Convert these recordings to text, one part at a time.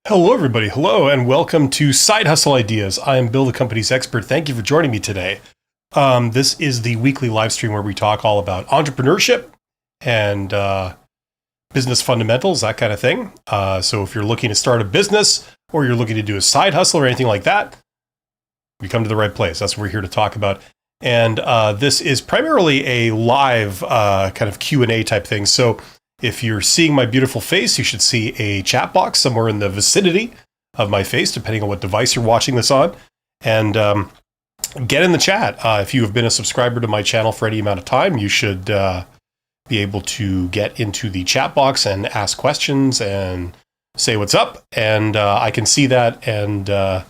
Hello, everybody. Hello, and welcome to Side Hustle Ideas. I am Bill, the company's expert. Thank you for joining me today. This is the weekly live stream where we talk all about entrepreneurship and business fundamentals, that kind of thing. So if you're looking to start a business or you're looking to do a side hustle or anything like that, you come to the right place. That's what we're here to talk about. And this is primarily a live kind of Q&A type thing. So if you're seeing my beautiful face, you should see a chat box somewhere in the vicinity of my face, depending on what device you're watching this on. And get in the chat. If you have been a subscriber to my channel for any amount of time, you should be able to get into the chat box and ask questions and say what's up. And I can see that and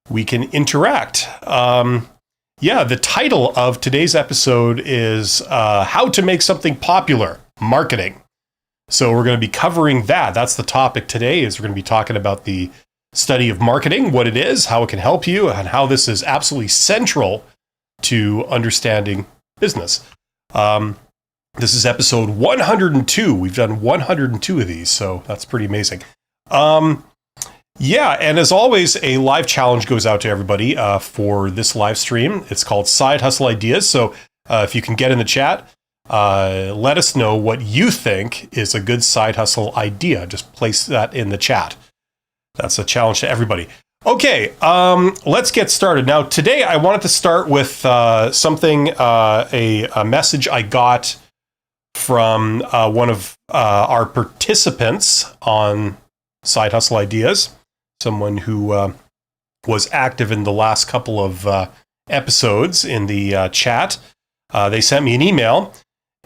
we can interact. The title of today's episode is How to Make Something Popular, Marketing. So we're going to be covering that. That's the topic today, is we're going to be talking about the study of marketing, what it is, how it can help you, and how this is absolutely central to understanding business. This is episode 102. We've done 102 of these, so that's pretty amazing. And as always, a live challenge goes out to everybody for this live stream. It's called Side Hustle Ideas. So if you can get in the chat, let us know what you think is a good side hustle idea. Just place that in the chat. That's a challenge to everybody. Okay, let's get started. Now, today I wanted to start with something, a message I got from one of our participants on Side Hustle Ideas, someone who was active in the last couple of episodes in the chat. They sent me an email.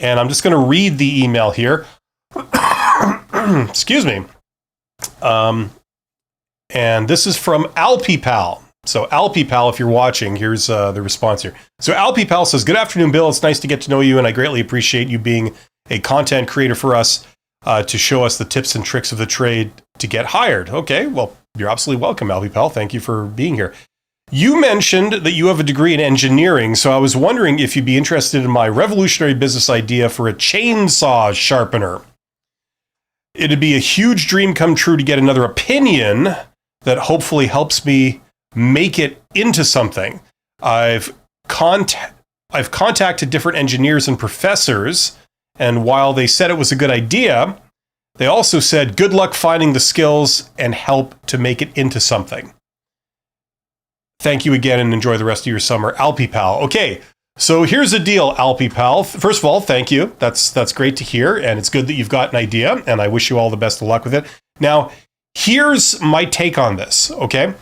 And I'm just going to read the email here. Excuse me. And this is from AlpiPal. So AlpiPal, if you're watching, here's the response here. So AlpiPal says, "Good afternoon, Bill. It's nice to get to know you, and I greatly appreciate you being a content creator for us to show us the tips and tricks of the trade to get hired." Okay, well, you're absolutely welcome, AlpiPal. Thank you for being here. You mentioned that you have a degree in engineering, so I was wondering if you'd be interested in my revolutionary business idea for a chainsaw sharpener. It'd be a huge dream come true to get another opinion that hopefully helps me make it into something. I've contacted different engineers and professors, and while they said it was a good idea, they also said good luck finding the skills and help to make it into something. Thank you again and enjoy the rest of your summer, AlpiPal. Okay, so here's the deal, AlpiPal. First of all, thank you. That's great to hear, and it's good that you've got an idea, and I wish you all the best of luck with it. Now, here's my take on this, okay?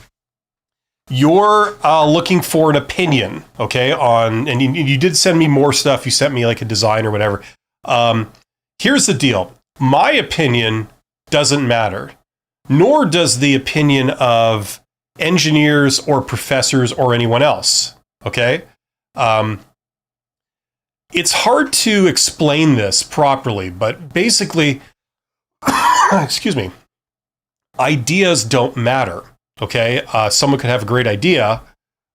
You're looking for an opinion, okay, and you did send me more stuff. You sent me like a design or whatever. Here's the deal. My opinion doesn't matter, nor does the opinion of engineers or professors or anyone else, okay? It's hard to explain this properly, but basically, excuse me, ideas don't matter, okay? Someone could have a great idea,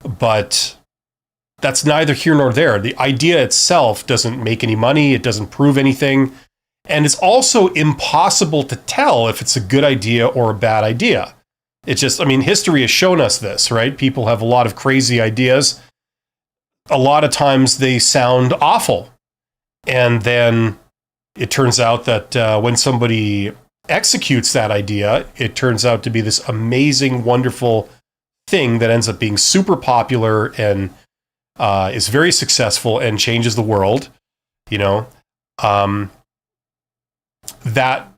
but that's neither here nor there. The idea itself doesn't make any money, it doesn't prove anything, and it's also impossible to tell if it's a good idea or a bad idea. It's just, history has shown us this, right? People have a lot of crazy ideas. A lot of times they sound awful. And then it turns out that when somebody executes that idea, it turns out to be this amazing, wonderful thing that ends up being super popular and is very successful and changes the world. That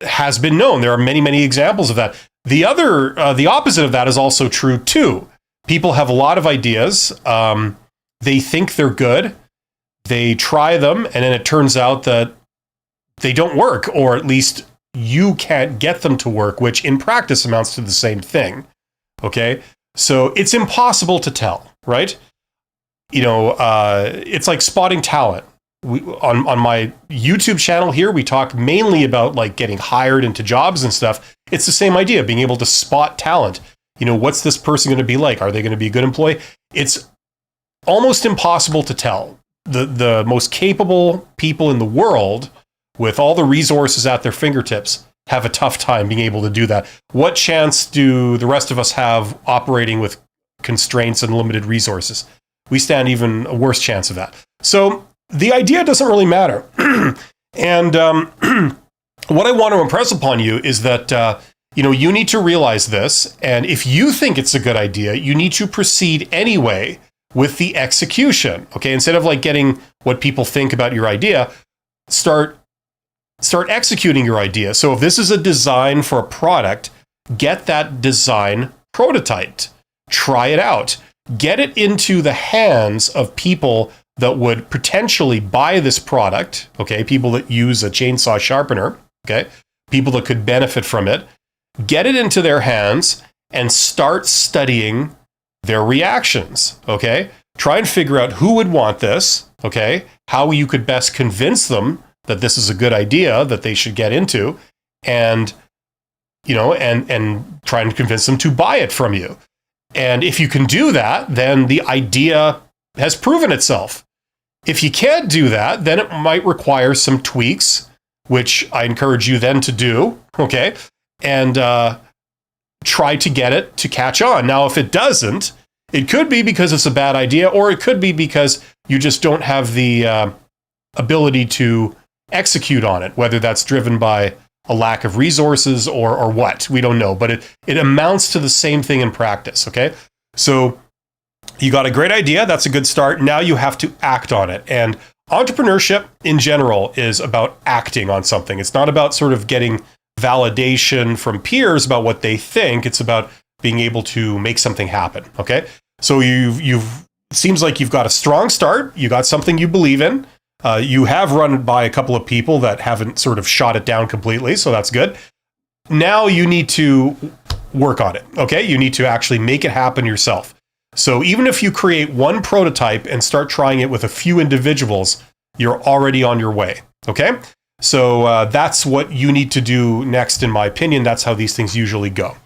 has been known. There are many, many examples of that. The opposite of that is also true too. People have a lot of ideas. They think they're good. They try them, and then it turns out that they don't work, or at least you can't get them to work, which in practice amounts to the same thing. Okay? So it's impossible to tell, right? It's like spotting talent. On my YouTube channel here, we talk mainly about like getting hired into jobs and stuff. It's the same idea, being able to spot talent. What's this person going to be like? Are they going to be a good employee? It's almost impossible to tell. The most capable people in the world, with all the resources at their fingertips, have a tough time being able to do that. What chance do the rest of us have operating with constraints and limited resources? We stand even a worse chance of that. So the idea doesn't really matter. And what I want to impress upon you is that you need to realize this. And if you think it's a good idea, you need to proceed anyway with the execution. Okay, instead of like getting what people think about your idea, start executing your idea. So if this is a design for a product, get that design prototyped. Try it out. Get it into the hands of people that would potentially buy this product, okay? People that use a chainsaw sharpener, okay? People that could benefit from it. Get it into their hands and start studying their reactions, okay? Try and figure out who would want this, okay? How you could best convince them that this is a good idea that they should get into, and and try and convince them to buy it from you. And if you can do that, then the idea has proven itself. If you can't do that, then it might require some tweaks, which I encourage you then to do, okay? And try to get it to catch on. Now, if it doesn't, it could be because it's a bad idea, or it could be because you just don't have the ability to execute on it, whether that's driven by a lack of resources or what. We don't know, but it amounts to the same thing in practice, okay? So you got a great idea. That's a good start. Now you have to act on it. And entrepreneurship in general is about acting on something. It's not about sort of getting validation from peers about what they think. It's about being able to make something happen, okay? So you've seems like you've got a strong start. You got something you believe in. You have run by a couple of people that haven't sort of shot it down completely, so that's good. Now you need to work on it, okay? You need to actually make it happen yourself. So even if you create one prototype and start trying it with a few individuals, you're already on your way, okay? So that's what you need to do next, in my opinion. That's how these things usually go.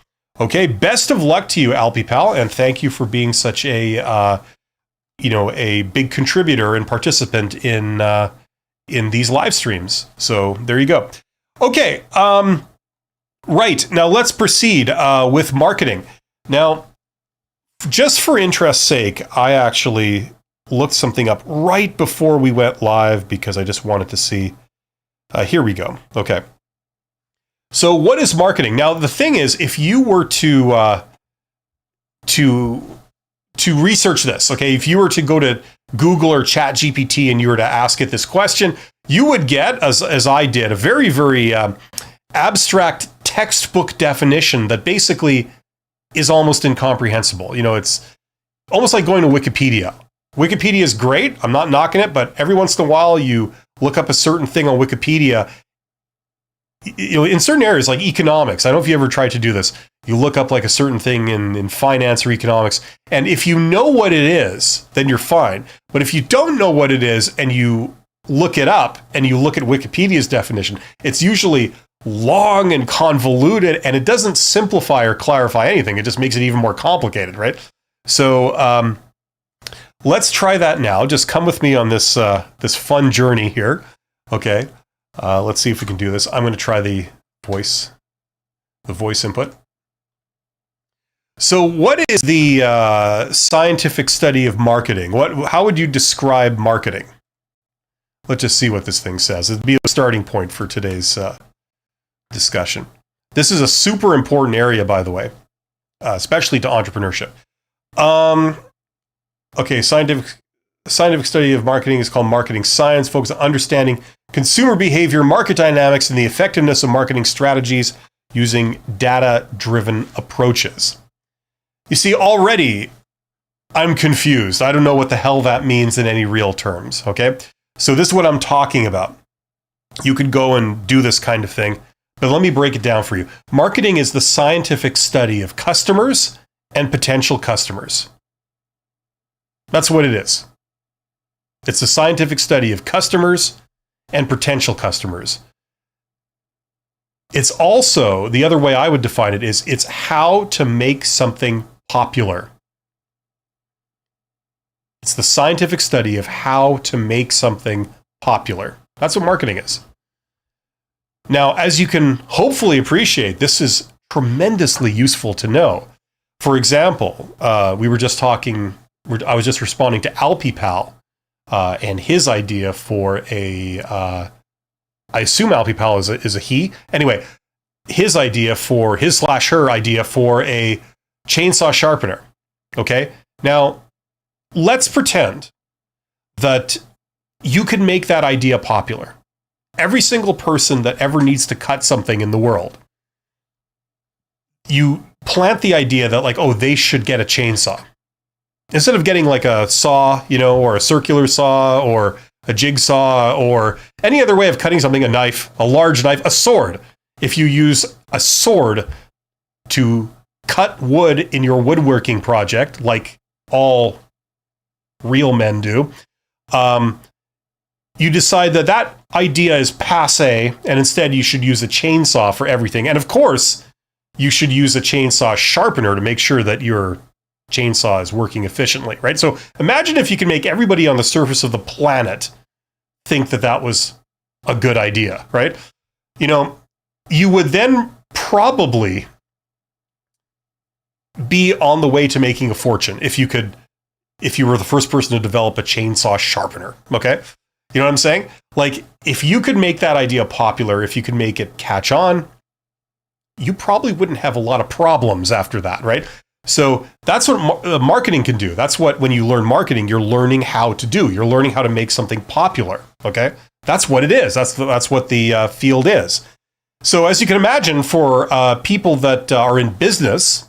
Okay, best of luck to you, Alpi Pal, and thank you for being such a big contributor and participant in these live streams. So there you go. Okay, right, now let's proceed with marketing. Now, just for interest's sake, I actually looked something up right before we went live because I just wanted to see. Here we go. Okay. So what is marketing? Now, the thing is, if you were to research this, okay, if you were to go to Google or ChatGPT and you were to ask it this question, you would get, as I did, a very, very abstract textbook definition that basically is almost incomprehensible. It's almost like going to Wikipedia. Wikipedia is great. I'm not knocking it, but every once in a while you look up a certain thing on Wikipedia. In certain areas like economics, I don't know if you ever tried to do this. You look up like a certain thing in finance or economics, and if you know what it is, then you're fine. But if you don't know what it is and you look it up and you look at Wikipedia's definition, it's usually long and convoluted, and it doesn't simplify or clarify anything. It just makes it even more complicated, right? So let's try that now. Just come with me on this this fun journey here. Okay. Let's see if we can do this. I'm going to try the voice input. So what is the scientific study of marketing? How would you describe marketing? Let's just see what this thing says. It'd be a starting point for today's discussion. This is a super important area, by the way, especially to entrepreneurship. Okay, scientific study of marketing is called marketing science, focused on understanding consumer behavior, market dynamics, and the effectiveness of marketing strategies using data-driven approaches. You see, already I'm confused. I don't know what the hell that means in any real terms, okay? So this is what I'm talking about. You could go and do this kind of thing, but let me break it down for you. Marketing is the scientific study of customers and potential customers. That's what it is. It's a scientific study of customers and potential customers. It's also, the other way I would define it is, it's how to make something popular. It's the scientific study of how to make something popular. That's what marketing is. Now, as you can hopefully appreciate, this is tremendously useful to know. For example, we were just talking, I was just responding to Alpipal and his idea for I assume Alpipal is a he. Anyway, his idea for, his/her idea for a chainsaw sharpener. Okay? Now, let's pretend that you can make that idea popular. Every single person that ever needs to cut something in the world, you plant the idea that like, oh, they should get a chainsaw. Instead of getting like a saw, or a circular saw or a jigsaw or any other way of cutting something, a knife, a large knife, a sword. If you use a sword to cut wood in your woodworking project, like all real men do, you decide that idea is passé, and instead you should use a chainsaw for everything. And of course, you should use a chainsaw sharpener to make sure that your chainsaw is working efficiently, right? So imagine if you could make everybody on the surface of the planet think that was a good idea, right? You would then probably be on the way to making a fortune if you were the first person to develop a chainsaw sharpener, okay? You know what I'm saying? Like, if you could make that idea popular, if you could make it catch on, you probably wouldn't have a lot of problems after that, right? So that's what marketing can do. That's what, when you learn marketing, you're learning how to do. You're learning how to make something popular, okay? That's what it is. That's what the field is. So as you can imagine, for people that are in business,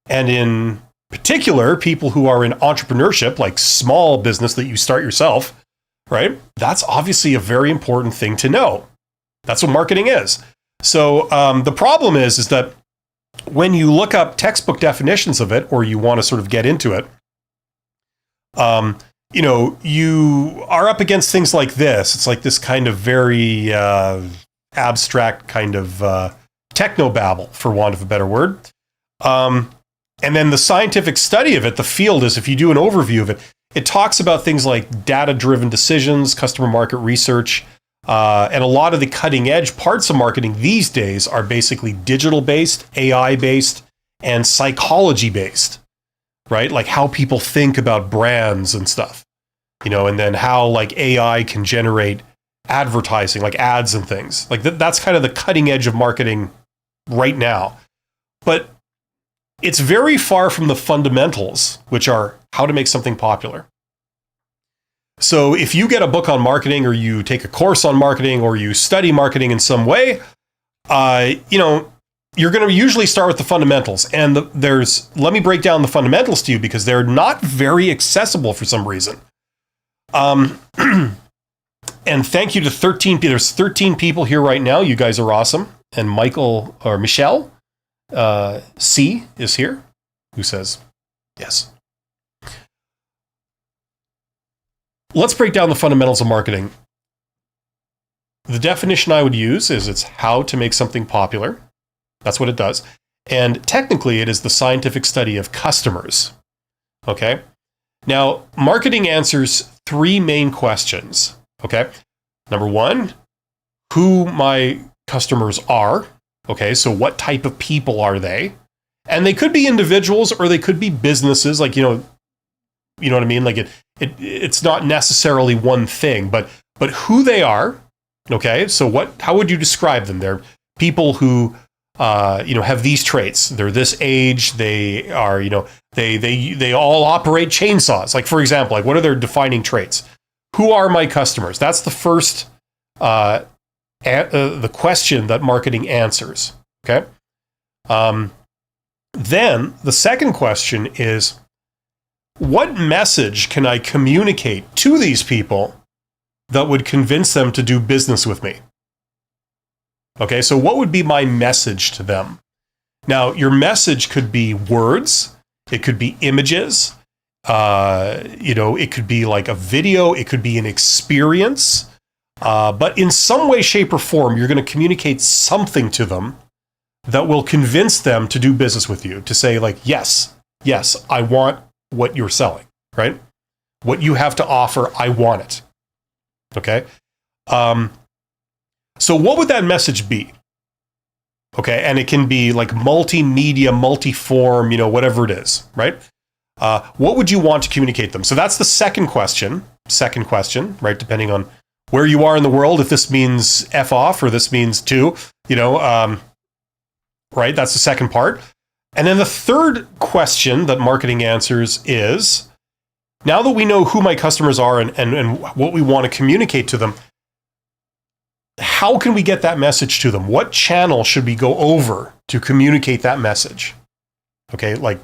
and in particular, people who are in entrepreneurship, like small business that you start yourself, right? That's obviously a very important thing to know. That's what marketing is. So the problem is that when you look up textbook definitions of it, or you want to sort of get into it, you are up against things like this. It's like this kind of very abstract kind of technobabble, for want of a better word. And then the scientific study of it, the field is, if you do an overview of it, it talks about things like data-driven decisions, customer market research, and a lot of the cutting-edge parts of marketing these days are basically digital-based, AI-based, and psychology-based, right? Like how people think about brands and stuff, and then how like AI can generate advertising, like ads and things. Like that's kind of the cutting edge of marketing right now. But it's very far from the fundamentals, which are how to make something popular. So if you get a book on marketing, or you take a course on marketing, or you study marketing in some way, you're going to usually start with the fundamentals. And let me break down the fundamentals to you, because they're not very accessible for some reason. And thank you to 13 people. There's 13 people here right now. You guys are awesome. And Michelle C is here, who says yes. Let's break down the fundamentals of marketing. The definition I would use is it's how to make something popular. That's what it does. And technically, it is the scientific study of customers. Okay? Now, marketing answers three main questions. Okay? Number one, who my customers are. Okay, so what type of people are they? And they could be individuals, or they could be businesses, like, you know what I mean? Like it's not necessarily one thing, but who they are. Okay, so how would you describe them? They're people who have these traits. They're this age. They are, they all operate chainsaws. Like, for example, like, what are their defining traits? Who are my customers? That's the first the question that marketing answers. Okay. Then the second question is, what message can I communicate to these people that would convince them to do business with me? Okay, so what would be my message to them? Now, your message could be words, it could be images, it could be like a video, it could be an experience, but in some way, shape, or form, you're going to communicate something to them that will convince them to do business with you, to say like, yes, I want what you're selling, right? What you have to offer, I want it. Okay. So what would that message be? Okay, and it can be like multimedia, multiform, whatever it is, right? What would you want to communicate them? So that's the second question, right? Depending on where you are in the world, if this means F off or this means to, right? That's the second part. And then the third question that marketing answers is, now that we know who my customers are and what we want to communicate to them, how can we get that message to them? What channel should we go over to communicate that message? Okay, like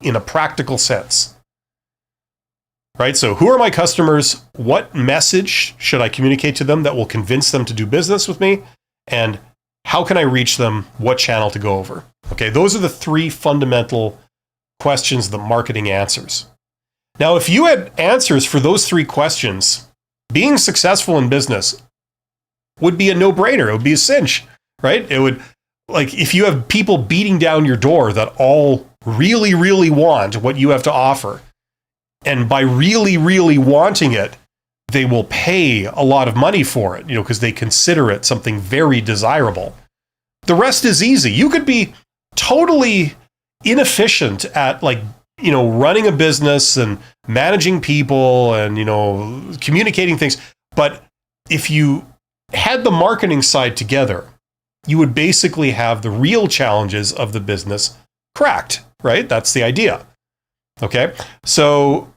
in a practical sense. Right? So who are my customers? What message should I communicate to them that will convince them to do business with me? And how can I reach them? What channel to go over? Okay, those are the three fundamental questions that marketing answers. Now, if you had answers for those three questions, being successful in business would be a no-brainer. It would be a cinch, right? It would, like, if you have people beating down your door that all really, really want what you have to offer, and by really, really wanting it, they will pay a lot of money for it, because they consider it something very desirable. The rest is easy. You could be totally inefficient at, running a business and managing people and, communicating things. But if you had the marketing side together, you would basically have the real challenges of the business cracked, right? That's the idea. Okay. So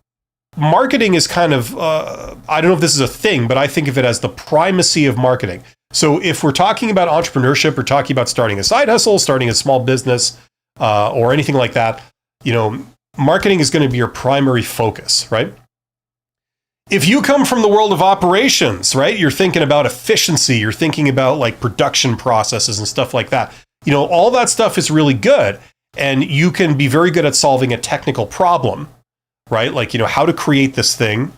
marketing is kind of, I don't know if this is a thing, but I think of it as the primacy of marketing. So if we're talking about entrepreneurship, or talking about starting a side hustle, starting a small business, or anything like that, marketing is going to be your primary focus, right? If you come from the world of operations, right, you're thinking about efficiency, you're thinking about like production processes and stuff like that. All that stuff is really good, and you can be very good at solving a technical problem, right? Like, how to create this thing,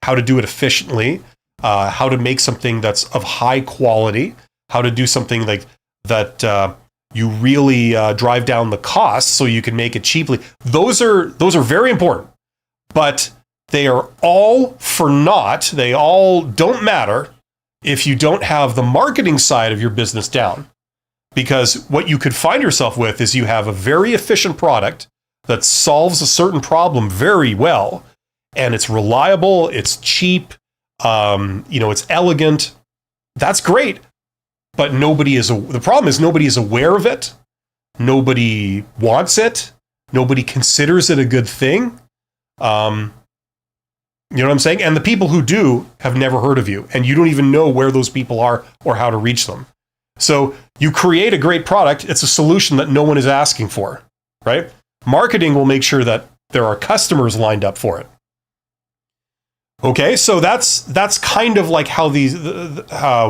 how to do it efficiently, how to make something that's of high quality, how to do something like that you really drive down the cost so you can make it cheaply. Those are very important, but they are all for naught. They all don't matter if you don't have the marketing side of your business down. Because what you could find yourself with is you have a very efficient product that solves a certain problem very well, and it's reliable, it's cheap, it's elegant. That's great. But the problem is nobody is aware of it. Nobody wants it. Nobody considers it a good thing. You know what I'm saying? And the people who do have never heard of you, and you don't even know where those people are or how to reach them. So you create a great product. It's a solution that no one is asking for, right? Marketing will make sure that there are customers lined up for it. Okay, so that's kind of like how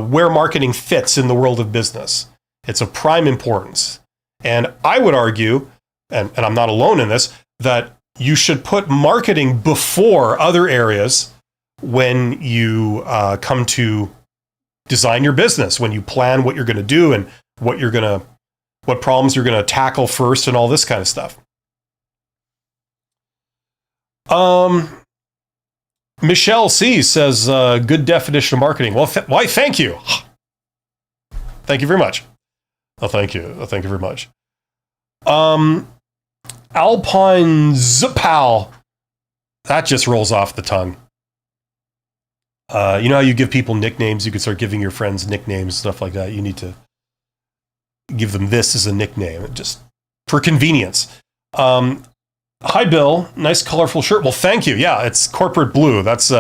where marketing fits in the world of business. It's of prime importance. And I would argue, and I'm not alone in this, that you should put marketing before other areas when you come to design your business, when you plan what you're going to do and what problems you're going to tackle first and all this kind of stuff. Michelle C says, good definition of marketing. Well, why, thank you. Thank you very much. Oh, thank you. Oh, thank you very much. Alpine Zipal. That just rolls off the tongue. You know how you give people nicknames? You could start giving your friends nicknames, stuff like that. You need to give them this as a nickname, just for convenience. Hi, Bill. Nice, colorful shirt. Well, thank you. Yeah, it's corporate blue. That's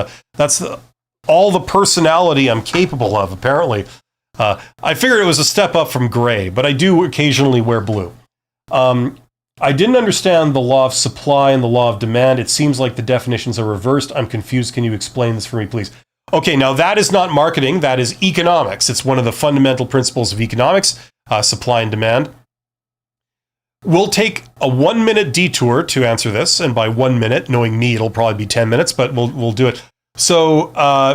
all the personality I'm capable of, apparently. I figured it was a step up from gray, but I do occasionally wear blue. I didn't understand the law of supply and the law of demand. It seems like the definitions are reversed. I'm confused. Can you explain this for me, please? Okay, now that is not marketing. That is economics. It's one of the fundamental principles of economics, supply and demand. We'll take a 1-minute detour to answer this. And by 1 minute, knowing me, it'll probably be 10 minutes, but we'll do it. So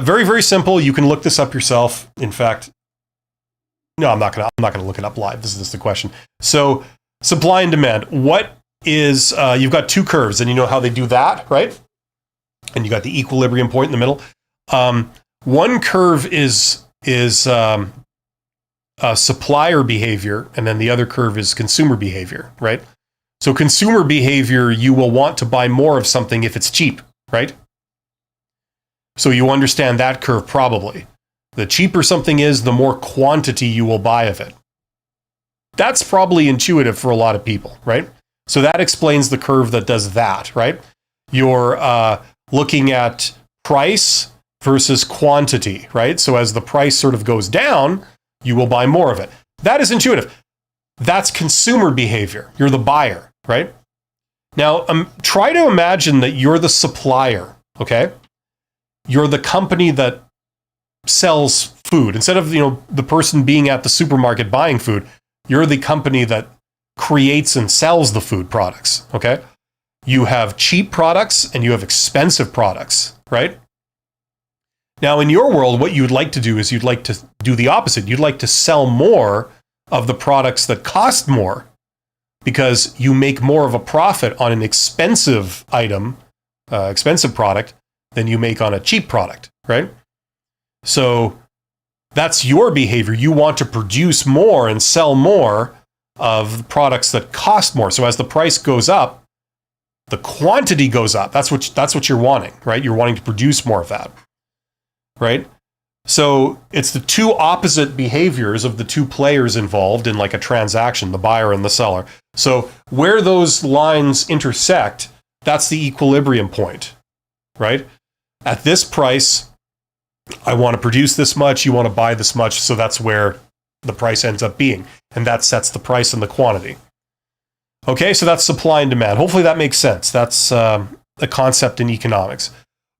very, very simple. You can look this up yourself. In fact, no, I'm not gonna look it up live. This is just the question. So supply and demand. What is, you've got two curves, and you know how they do that, right? And you got the equilibrium point in the middle. One curve is supplier behavior, and then the other curve is consumer behavior, right? So consumer behavior, you will want to buy more of something if it's cheap, right? So you understand that curve probably. The cheaper something is, the more quantity you will buy of it. That's probably intuitive for a lot of people, right? So that explains the curve that does that, right? You're looking at price versus quantity, right? So as the price sort of goes down, you will buy more of it. That is intuitive. That's consumer behavior. You're the buyer, right? Now, try to imagine that you're the supplier, okay? You're the company that sells food. Instead of, the person being at the supermarket buying food, you're the company that creates and sells the food products, okay? You have cheap products and you have expensive products, right? Now, in your world, what you'd like to do is you'd like to do the opposite. You'd like to sell more of the products that cost more because you make more of a profit on an expensive item, expensive product, than you make on a cheap product, right? So that's your behavior. You want to produce more and sell more of products that cost more. So as the price goes up, the quantity goes up. That's what you're wanting, right? You're wanting to produce more of that, right? So it's the two opposite behaviors of the two players involved in like a transaction, the buyer and the seller. So where those lines intersect, that's the equilibrium point, right? At this price, I want to produce this much, you want to buy this much, so that's where the price ends up being. And that sets the price and the quantity. Okay, so that's supply and demand. Hopefully that makes sense. That's a concept in economics.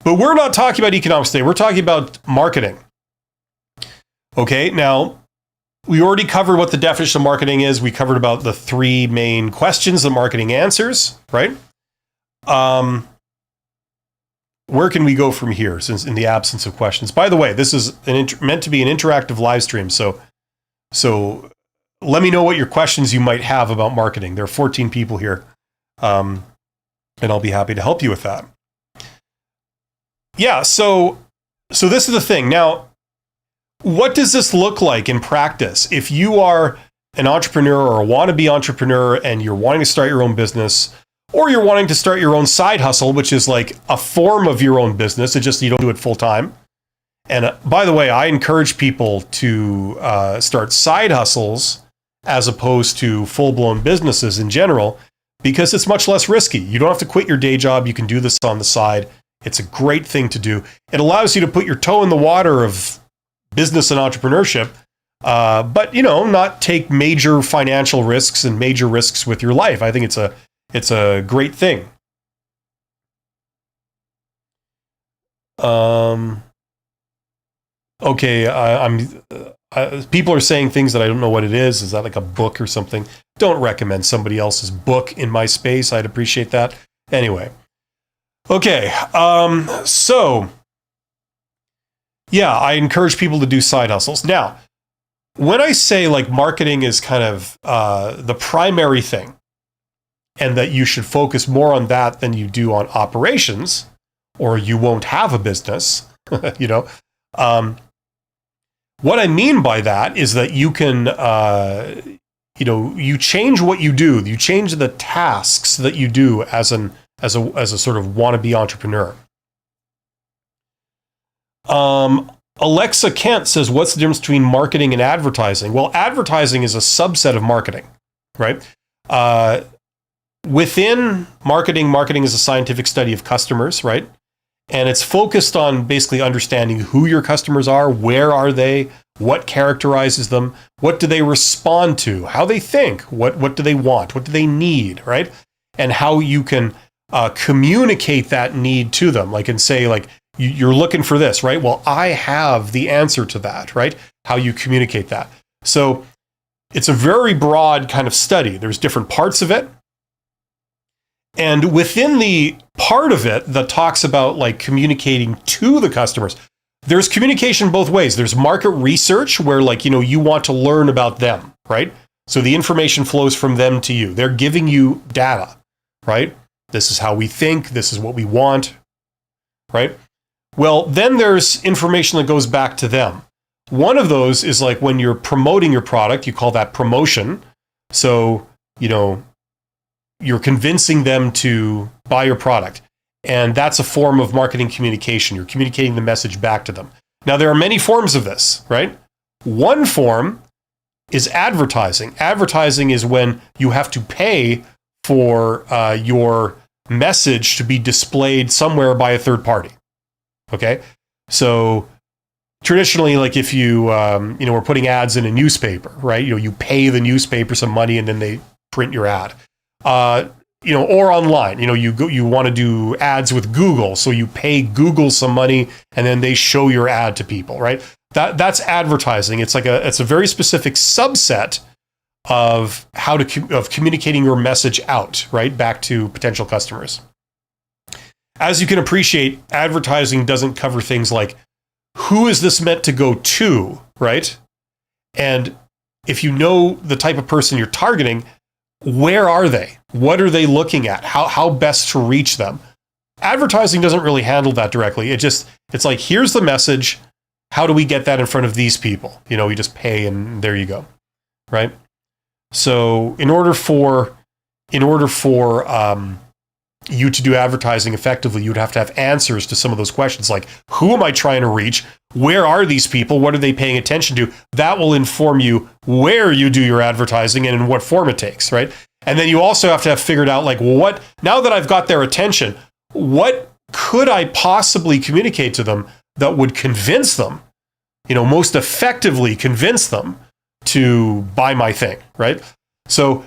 But we're not talking about economics today. We're talking about marketing. Okay, now, we already covered what the definition of marketing is. We covered about the three main questions that marketing answers, right? Where can we go from here, since in the absence of questions? By the way, this is meant to be an interactive live stream, so let me know what your questions you might have about marketing. There are 14 people here, and I'll be happy to help you with that. Yeah, so this is the thing. Now, what does this look like in practice? If you are an entrepreneur or a wannabe entrepreneur and you're wanting to start your own business, or you're wanting to start your own side hustle, which is like a form of your own business, it's just you don't do it full time. And by the way, I encourage people to start side hustles as opposed to full-blown businesses in general, because it's much less risky. You don't have to quit your day job. You can do this on the side. It's a great thing to do. It allows you to put your toe in the water of business and entrepreneurship, but not take major financial risks and major risks with your life. I think it's a great thing. Okay, people are saying things that I don't know what it is. Is that like a book or something? Don't recommend somebody else's book in my space. I'd appreciate that. Anyway. Okay, so yeah, I encourage people to do side hustles. Now, when I say like marketing is kind of the primary thing, and that you should focus more on that than you do on operations, or you won't have a business, what I mean by that is that you can, you change what you do, you change the tasks that you do as a sort of wannabe entrepreneur. Alexa Kent says, what's the difference between marketing and advertising? Well, advertising is a subset of marketing, right? Within marketing is a scientific study of customers, right? And it's focused on basically understanding who your customers are, where are they, what characterizes them, what do they respond to, how they think, what do they want, what do they need, right? And how you can communicate that need to them, like, and say, like, you're looking for this, right? Well, I have the answer to that, right? How you communicate that. So it's a very broad kind of study. There's different parts of it. And within the part of it that talks about like communicating to the customers, there's communication both ways. There's market research where like, you want to learn about them, right? So the information flows from them to you. They're giving you data, right? This is how we think. This is what we want, right? Well, then there's information that goes back to them. One of those is like when you're promoting your product, you call that promotion. So, you're convincing them to buy your product. And that's a form of marketing communication. You're communicating the message back to them. Now, there are many forms of this, right? One form is advertising. Advertising is when you have to pay for your message to be displayed somewhere by a third party. Okay? So traditionally, like if you, were putting ads in a newspaper, right? You pay the newspaper some money and then they print your ad. Or online, you want to do ads with Google, so you pay Google some money and then they show your ad to people, right? That's advertising. It's a very specific subset of of communicating your message out, right, back to potential customers. As you can appreciate, advertising doesn't cover things like who is this meant to go to, right? And if you know the type of person you're targeting, where are they? What are they looking at? How best to reach them? Advertising doesn't really handle that directly. It's like, here's the message. How do we get that in front of these people? You just pay and there you go, right? So in order for you to do advertising effectively, you'd have to have answers to some of those questions, like who am I trying to reach? Where are these people? What are they paying attention to? That will inform you where you do your advertising and in what form it takes, right? And then you also have to have figured out, like, well, now that I've got their attention, what could I possibly communicate to them that would convince them, most effectively convince them to buy my thing, right? So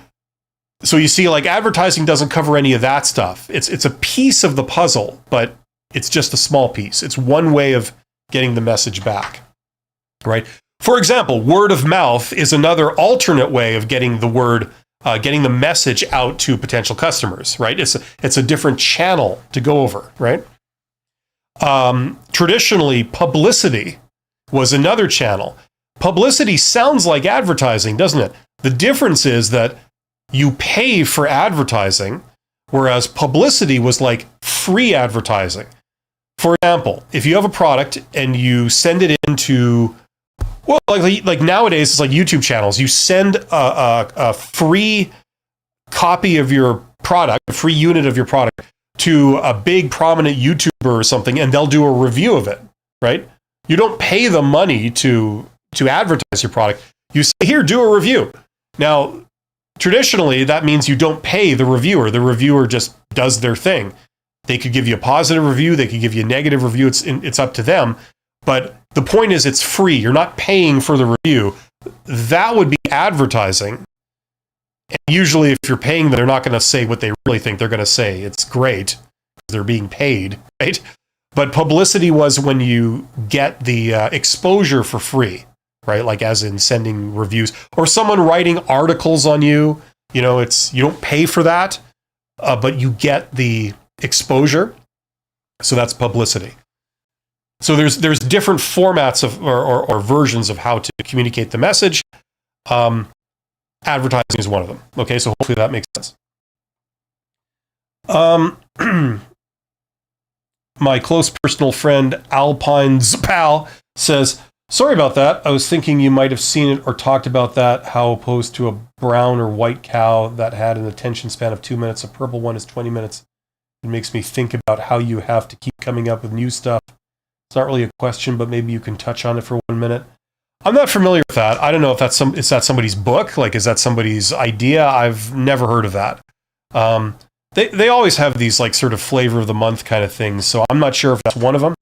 you see, like, advertising doesn't cover any of that stuff. It's a piece of the puzzle, but it's just a small piece. It's one way of getting the message back, right? For example, word of mouth is another alternate way of getting the message out to potential customers, right? It's a different channel to go over, right? Traditionally, publicity was another channel. Publicity sounds like advertising, doesn't it? The difference is that you pay for advertising, whereas publicity was like free advertising. For example, if you have a product and you send it into, well, like nowadays, it's like YouTube channels. You send a free copy of your product, a free unit of your product, to a big prominent YouTuber or something, and they'll do a review of it, right? You don't pay them money to advertise your product. You say, here, do a review. Now, traditionally, that means you don't pay the reviewer. The reviewer just does their thing. They could give you a positive review. They could give you a negative review. It's up to them. But the point is, it's free. You're not paying for the review. That would be advertising. And usually, if you're paying them, they're not going to say what they really think. They're going to say it's great. They're being paid, right? But publicity was when you get the exposure for free, right? Like as in sending reviews or someone writing articles on you. You don't pay for that, but you get the exposure. So that's publicity. So there's different formats of or versions of how to communicate the message. Advertising is one of them. Okay, so hopefully that makes sense. My close personal friend Alpine's pal says, sorry about that. I was thinking you might have seen it or talked about that, how opposed to a brown or white cow that had an attention span of 2 minutes, a purple one is 20 minutes. It makes me think about how you have to keep coming up with new stuff. It's not really a question, but maybe you can touch on it for 1 minute. I'm not familiar with that. I don't know if is that somebody's book? Like, is that somebody's idea? I've never heard of that. They always have these like sort of flavor of the month kind of things, so I'm not sure if that's one of them.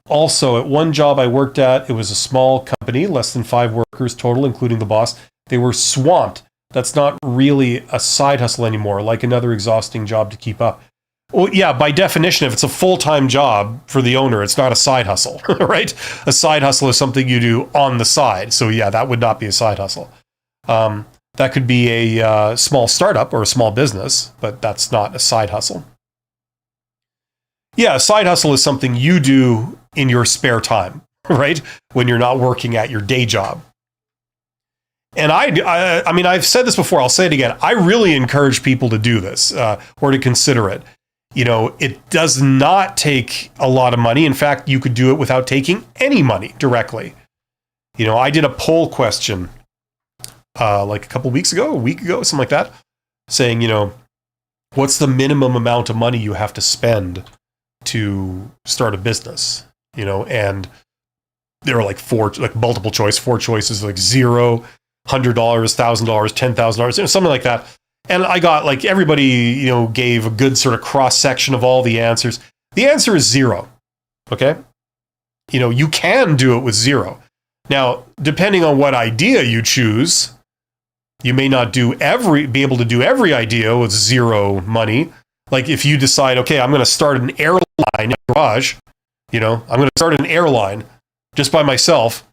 Also, at one job I worked at, it was a small company, less than 5 workers total, including the boss. They were swamped. That's not really a side hustle anymore, like another exhausting job to keep up. Well, yeah, by definition, if it's a full-time job for the owner, it's not a side hustle, right? A side hustle is something you do on the side. So yeah, that would not be a side hustle. That could be a small startup or a small business, but that's not a side hustle. Yeah, a side hustle is something you do in your spare time, right? When you're not working at your day job. And I mean, I've said this before, I'll say it again. I really encourage people to do this or to consider it. It does not take a lot of money. In fact, you could do it without taking any money directly. I did a poll question like a week ago, something like that, saying, what's the minimum amount of money you have to spend to start a business? And there were multiple choice, 4 choices, like $0, $100, $1,000, $10,000, something like that. And I got everybody, gave a good sort of cross section of all the answers. The answer is 0. Okay. You can do it with 0. Now, depending on what idea you choose, you may not be able to do every idea with 0 money. Like if you decide, okay, I'm going to start an airline in the garage, I'm going to start an airline just by myself.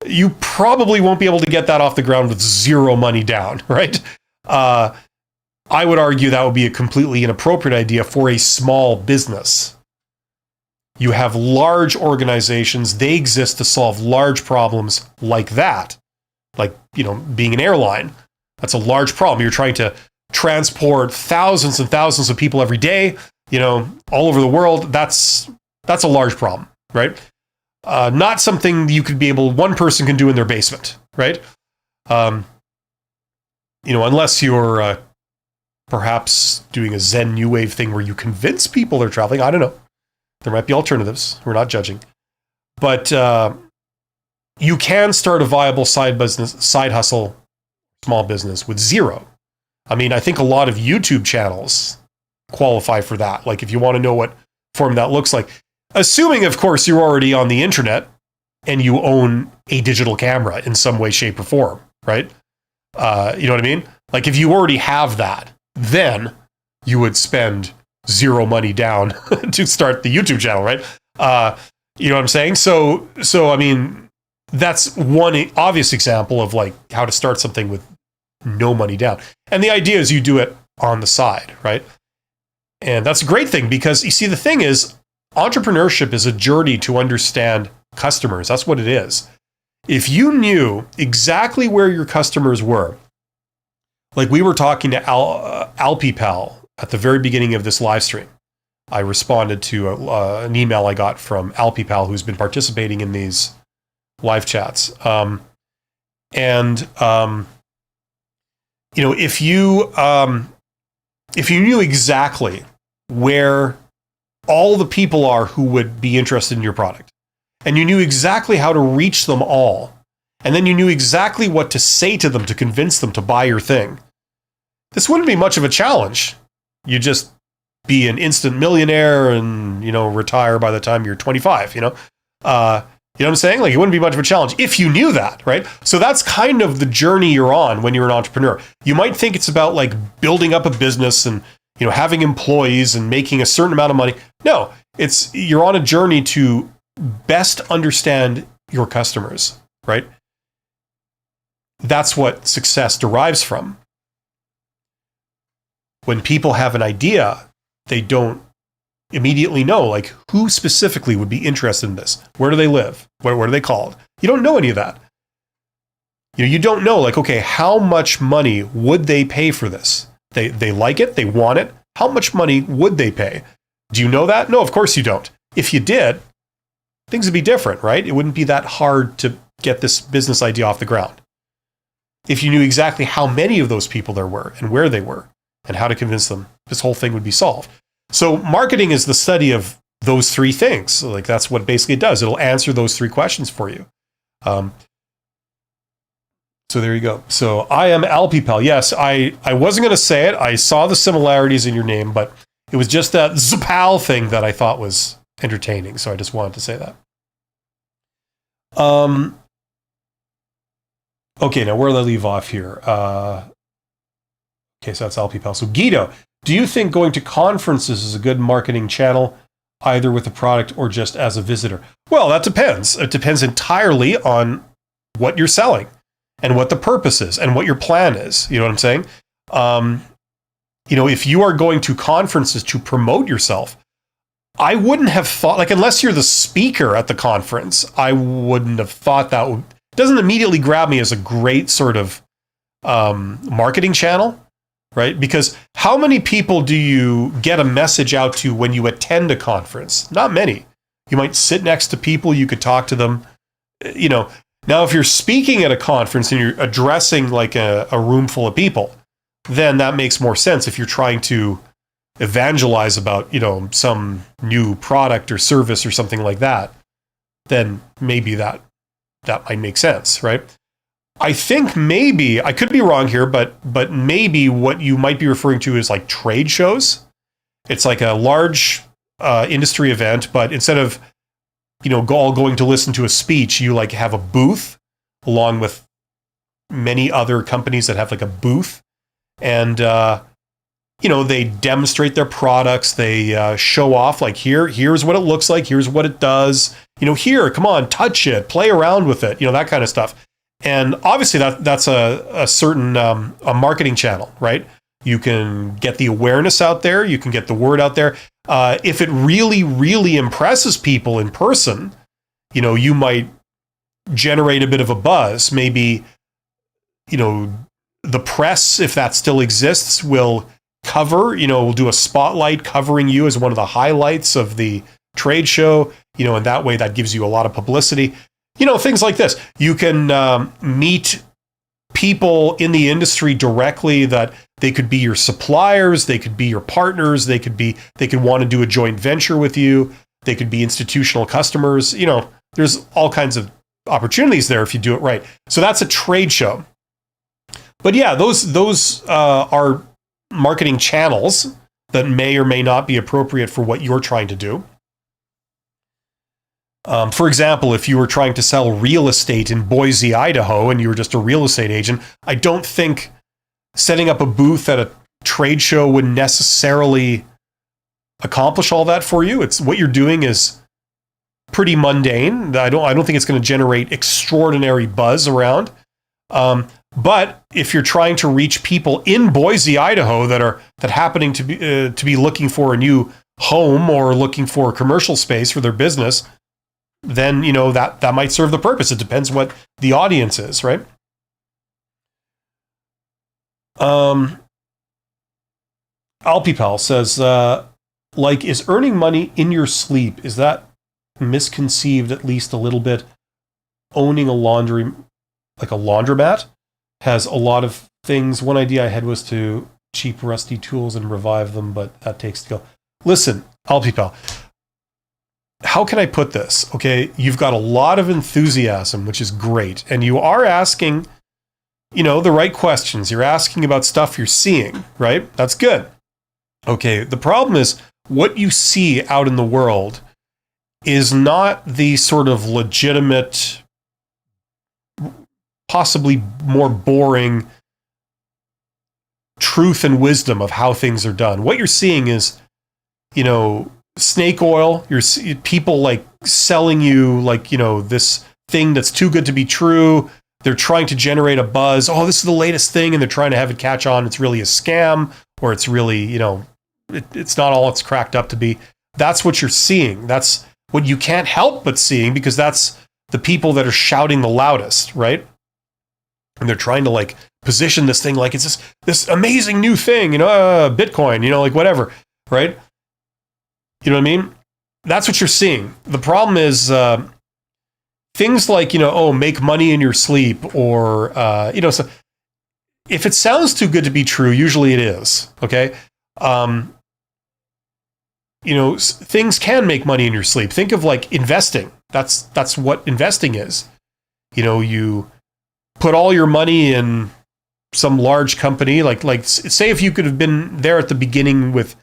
You probably won't be able to get that off the ground with 0 money down, right? I would argue that would be a completely inappropriate idea for a small business. You have large organizations, they exist to solve large problems like that. Like, being an airline, that's a large problem. You're trying to transport thousands and thousands of people every day, all over the world. That's a large problem, right? Not something one person can do in their basement, right? Unless you're perhaps doing a Zen New Wave thing where you convince people they're traveling. I don't know. There might be alternatives. We're not judging. But you can start a viable side hustle, small business with 0. I mean, I think a lot of YouTube channels qualify for that. Like if you want to know what form that looks like, assuming, of course, you're already on the internet and you own a digital camera in some way, shape, or form, right? You know what I mean? Like if you already have that, then you would spend 0 money down to start the YouTube channel, right? You know what I'm saying? So I mean, that's one obvious example of how to start something with no money down. And the idea is you do it on the side, right? And that's a great thing because you see, the thing is, entrepreneurship is a journey to understand customers. That's what it is. If you knew exactly where your customers were, like we were talking to Alpipal at the very beginning of this live stream. I responded to an email I got from Alpipal, who's been participating in these live chats. If you knew exactly where all the people are who would be interested in your product, and you knew exactly how to reach them all, and then you knew exactly what to say to them to convince them to buy your thing, this wouldn't be much of a challenge. You just be an instant millionaire and, retire by the time you're 25, You know what I'm saying? It wouldn't be much of a challenge if you knew that, right? So that's kind of the journey you're on when you're an entrepreneur. You might think it's about building up a business and, having employees and making a certain amount of money. No, you're on a journey to best understand your customers, right? That's what success derives from. When people have an idea, they don't immediately know who specifically would be interested in this. Where do they live? What are they called? You don't know any of that. You don't know okay, how much money would they pay for this? They like it, they want it. How much money would they pay? Do you know that? No, of course you don't. If you did, things would be different, right? It wouldn't be that hard to get this business idea off the ground. If you knew exactly how many of those people there were and where they were and how to convince them, this whole thing would be solved. So marketing is the study of those 3 things. So that's what basically it does. It'll answer those 3 questions for you. So there you go. So I am Alpipal. Yes, I wasn't going to say it. I saw the similarities in your name, but it was just that Zapal thing that I thought was entertaining. So I just wanted to say that. Okay, now where did I leave off here? Okay, so that's Alpipal. So Guido, do you think going to conferences is a good marketing channel, either with the product or just as a visitor? Well, that depends. It depends entirely on what you're selling and what the purpose is and what your plan is. You know what I'm saying? If you are going to conferences to promote yourself, I wouldn't have thought, unless you're the speaker at the conference, I wouldn't have thought that doesn't immediately grab me as a great sort of marketing channel. right? Because how many people do you get a message out to when you attend a conference? Not many. You might sit next to people, you could talk to them, you know. Now, if you're speaking at a conference and you're addressing like a room full of people, then that makes more sense. If you're trying to evangelize about, you know, some new product or service or something like that, then maybe that might make sense, right? I think maybe, I could be wrong here, but maybe what you might be referring to is like trade shows. It's like a large industry event, but instead of, you know, all going to listen to a speech, you like have a booth along with many other companies that have like a booth, and you know, they demonstrate their products, they show off like here's what it looks like, here's what it does, you know, here, come on, touch it, play around with it, you know, that kind of stuff. And obviously that's a certain a marketing channel, right? You can get the awareness out there, you can get the word out there. If it really, really impresses people in person, you know, you might generate a bit of a buzz. Maybe, you know, the press, if that still exists, will cover, you know, will do a spotlight covering you as one of the highlights of the trade show, you know, and that way that gives you a lot of publicity. You know, things like this. You can meet people in the industry directly, that they could be your suppliers, they could be your partners, they could want to do a joint venture with you, they could be institutional customers. You know, there's all kinds of opportunities there if you do it right. So that's a trade show. But yeah, those are marketing channels that may or may not be appropriate for what you're trying to do. For example, if you were trying to sell real estate in Boise, Idaho, and you were just a real estate agent, I don't think setting up a booth at a trade show would necessarily accomplish all that for you. It's what you're doing is pretty mundane. I don't think it's going to generate extraordinary buzz around. But if you're trying to reach people in Boise, Idaho that happening to be looking for a new home or looking for a commercial space for their business, then, you know, that might serve the purpose. It depends what the audience is, right? Alpipal says, like, is earning money in your sleep, is that misconceived at least a little bit? Owning a laundromat has a lot of things. One idea I had was to cheap rusty tools and revive them, but that takes skill. Listen, Alpipal, how can I put this? Okay, you've got a lot of enthusiasm, which is great, and you are asking, you know, the right questions. You're asking about stuff you're seeing, right? That's good. Okay, the problem is what you see out in the world is not the sort of legitimate, possibly more boring truth and wisdom of how things are done. What you're seeing is, you know, snake oil. You're people like selling you like, you know, this thing that's too good to be true. They're trying to generate a buzz. Oh, this is the latest thing, and they're trying to have it catch on. It's really a scam, or it's really, you know, it's not all it's cracked up to be. That's what you're seeing. That's what you can't help but seeing, because that's the people that are shouting the loudest, right? And they're trying to like position this thing like it's this amazing new thing, you know, Bitcoin, you know, like whatever, right? You know what I mean? That's what you're seeing. The problem is things like, you know, oh, make money in your sleep, or, you know, so if it sounds too good to be true, usually it is, okay? You know, things can make money in your sleep. Think of like investing. That's what investing is. You know, you put all your money in some large company, like say if you could have been there at the beginning with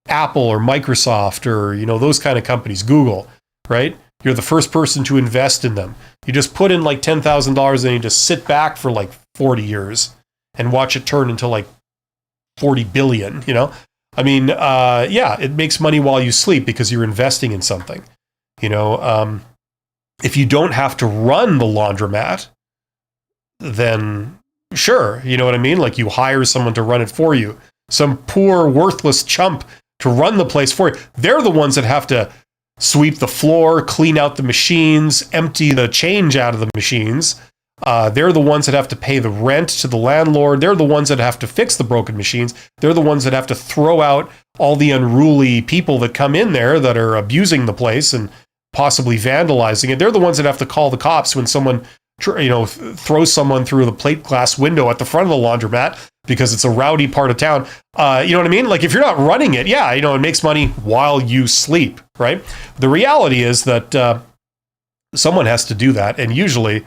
Apple or Microsoft or, you know, those kind of companies, Google, right? You're the first person to invest in them. You just put in like $10,000 and you just sit back for like 40 years and watch it turn into like 40 billion, you know? I mean, yeah, it makes money while you sleep because you're investing in something, you know? If you don't have to run the laundromat, then sure, you know what I mean? Like you hire someone to run it for you. Some poor, worthless chump to run the place for you. They're the ones that have to sweep the floor, clean out the machines, empty the change out of the machines, They're the ones that have to pay the rent to the landlord. They're the ones that have to fix the broken machines. They're the ones that have to throw out all the unruly people that come in there that are abusing the place and possibly vandalizing it. They're the ones that have to call the cops when someone throws someone through the plate glass window at the front of the laundromat because it's a rowdy part of town. You know what I mean? Like if you're not running it, yeah, it makes money while you sleep, right? The reality is that someone has to do that, and usually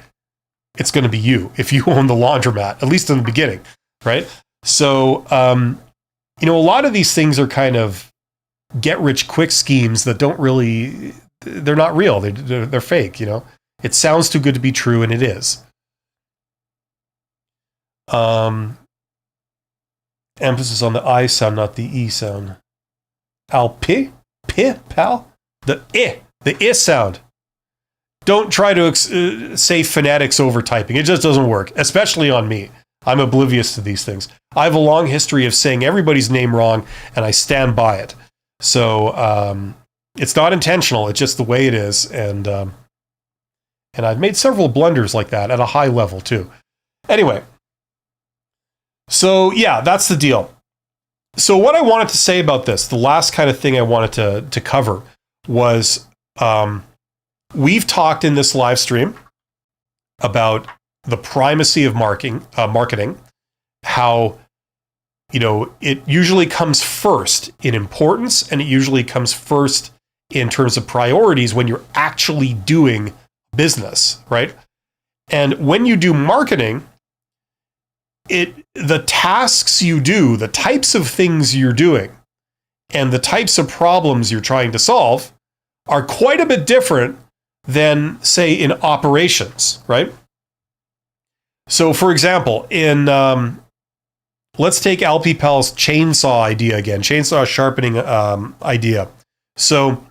it's going to be you if you own the laundromat, at least in the beginning, right? So, a lot of these things are kind of get-rich-quick schemes that they're not real. They're fake, It sounds too good to be true, and it is. Emphasis on the I sound, not the E sound. Pal? The I sound. Don't try to say phonetics over typing. It just doesn't work, especially on me. I'm oblivious to these things. I have a long history of saying everybody's name wrong, and I stand by it. So it's not intentional. It's just the way it is. And I've made several blunders like that at a high level, too. Anyway, so yeah, that's the deal. So what I wanted to say about this, the last kind of thing I wanted to cover was we've talked in this live stream about the primacy of marketing, how it usually comes first in importance, and it usually comes first in terms of priorities when you're actually doing business, right? And when you do marketing, the tasks you do, the types of things you're doing, and the types of problems you're trying to solve are quite a bit different than, say, in operations, right? So, for example, let's take LP Pal's chainsaw idea again, chainsaw sharpening idea. So,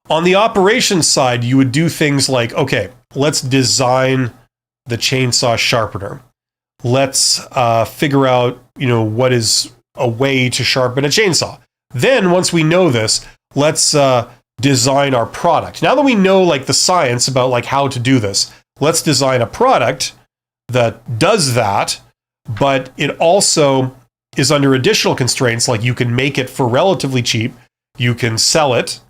on the operations side, you would do things like, okay, let's design the chainsaw sharpener. Let's figure out, what is a way to sharpen a chainsaw. Then, once we know this, let's design our product. Now that we know the science about how to do this, let's design a product that does that, but it also is under additional constraints, like you can make it for relatively cheap, you can sell it,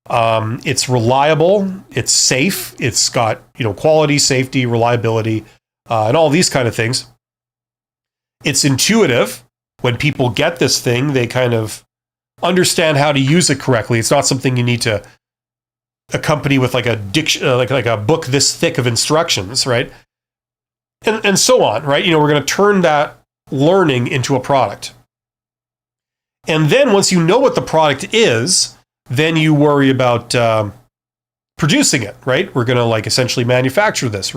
it's reliable, it's safe, it's got quality, safety, reliability, and all these kind of things. It's intuitive. When people get this thing, they kind of understand how to use it correctly. It's not something you need to accompany with like a book this thick of instructions, right? And so on, right? We're going to turn that learning into a product. And then once you know what the product is, then you worry about producing it, right? We're going to essentially manufacture this.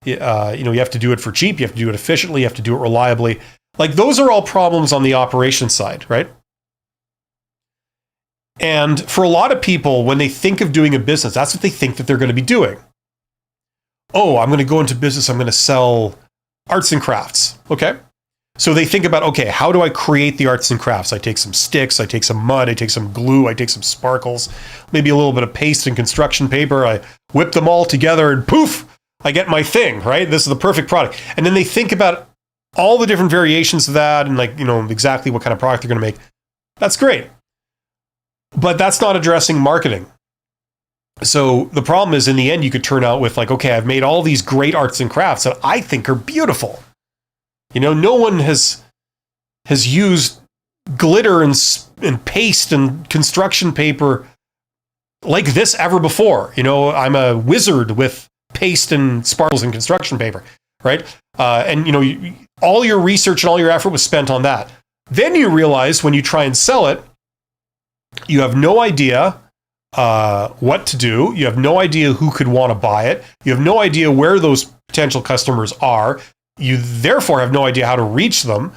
You have to do it for cheap. You have to do it efficiently. You have to do it reliably. Those are all problems on the operations side, right? And for a lot of people, when they think of doing a business, that's what they think that they're going to be doing. Oh, I'm going to go into business. I'm going to sell arts and crafts. Okay. So they think about, okay, how do I create the arts and crafts? I take some sticks, I take some mud, I take some glue, I take some sparkles, maybe a little bit of paste and construction paper. I whip them all together and poof, I get my thing, right? This is the perfect product. And then they think about all the different variations of that and exactly what kind of product they're going to make. That's great. But that's not addressing marketing. So the problem is, in the end, you could turn out with okay, I've made all these great arts and crafts that I think are beautiful. No one has used glitter and paste and construction paper like this ever before. I'm a wizard with paste and sparkles and construction paper, right? And all your research and all your effort was spent on that. Then you realize when you try and sell it, you have no idea what to do. You have no idea who could want to buy it. You have no idea where those potential customers are. You therefore have no idea how to reach them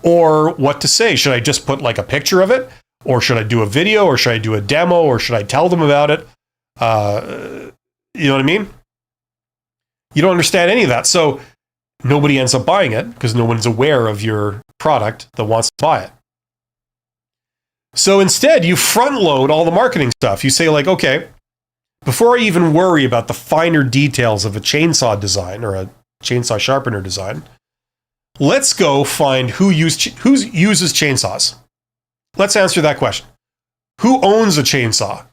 or what to say. Should I just put a picture of it? Or should I do a video? Or should I do a demo? Or should I tell them about it? You know what I mean? You don't understand any of that. So nobody ends up buying it because no one's aware of your product that wants to buy it. So instead, you front load all the marketing stuff. You say okay, before I even worry about the finer details of a chainsaw design or a chainsaw sharpener design. Let's go find who uses chainsaws. Let's answer that question. Who owns a chainsaw?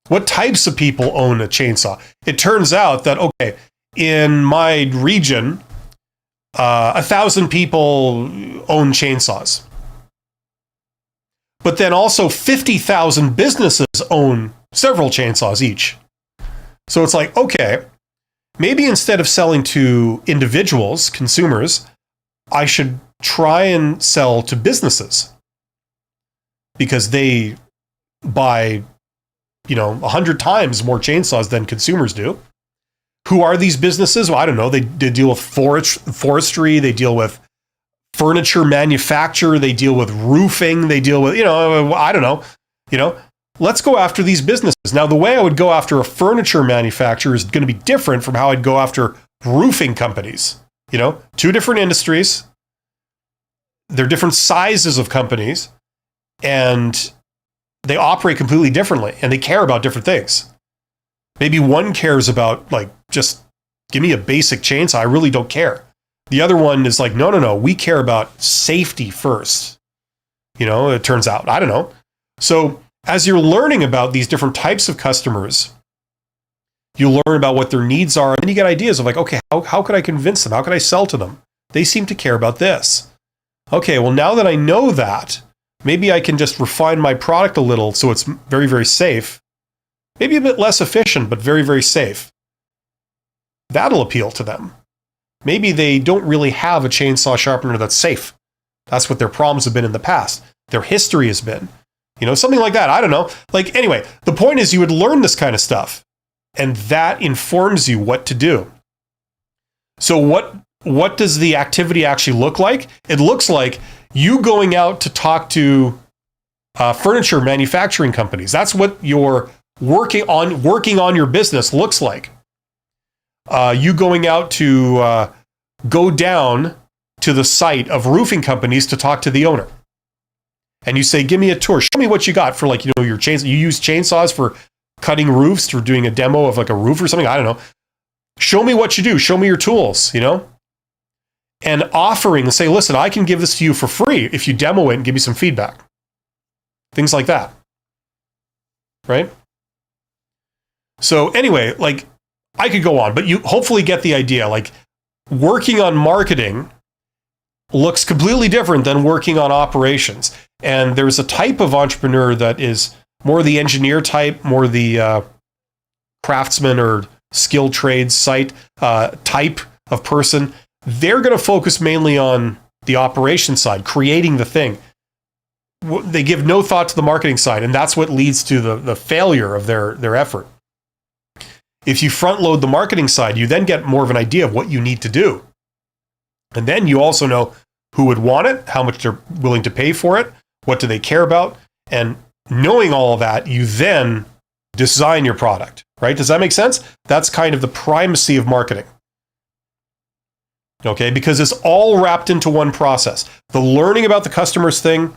What types of people own a chainsaw? It turns out that, okay, in my region, 1,000 people own chainsaws. But then also 50,000 businesses own several chainsaws each. So it's like, okay, maybe instead of selling to individuals, consumers, I should try and sell to businesses because they buy, 100 times more chainsaws than consumers do. Who are these businesses? Well, I don't know. They deal with forestry. They deal with furniture manufacture. They deal with roofing. They deal with, I don't know. Let's go after these businesses. Now, the way I would go after a furniture manufacturer is going to be different from how I'd go after roofing companies. Two different industries. They're different sizes of companies, and they operate completely differently, and they care about different things. Maybe one cares about, just give me a basic chainsaw. I really don't care. The other one is like, no, we care about safety first. It turns out. I don't know. So as you're learning about these different types of customers, you learn about what their needs are, and then you get ideas of okay, how could I convince them? How could I sell to them? They seem to care about this. Okay, well, now that I know that, maybe I can just refine my product a little so it's very, very safe. Maybe a bit less efficient, but very, very safe. That'll appeal to them. Maybe they don't really have a chainsaw sharpener that's safe. That's what their problems have been in the past. Their history has been. Something like that. I don't know. Anyway, the point is you would learn this kind of stuff, and that informs you what to do. So what does the activity actually look like? It looks like you going out to talk to furniture manufacturing companies. That's what your working on your business looks like. You going out to go down to the site of roofing companies to talk to the owner. And you say, give me a tour. Show me what you got for your chainsaw. You use chainsaws for cutting roofs, or doing a demo of a roof or something. I don't know. Show me what you do. Show me your tools, and offering and say, listen, I can give this to you for free if you demo it and give me some feedback. Things like that. Right? So anyway, I could go on, but you hopefully get the idea. Working on marketing looks completely different than working on operations. And there's a type of entrepreneur that is more the engineer type, more the craftsman or skilled trades site type of person. They're going to focus mainly on the operation side, creating the thing. They give no thought to the marketing side, and that's what leads to the failure of their effort. If you front load the marketing side, you then get more of an idea of what you need to do. And then you also know who would want it, how much they're willing to pay for it, what do they care about, and knowing all of that, you then design your product, right? Does that make sense? That's kind of the primacy of marketing. Okay, because it's all wrapped into one process. The learning about the customer's thing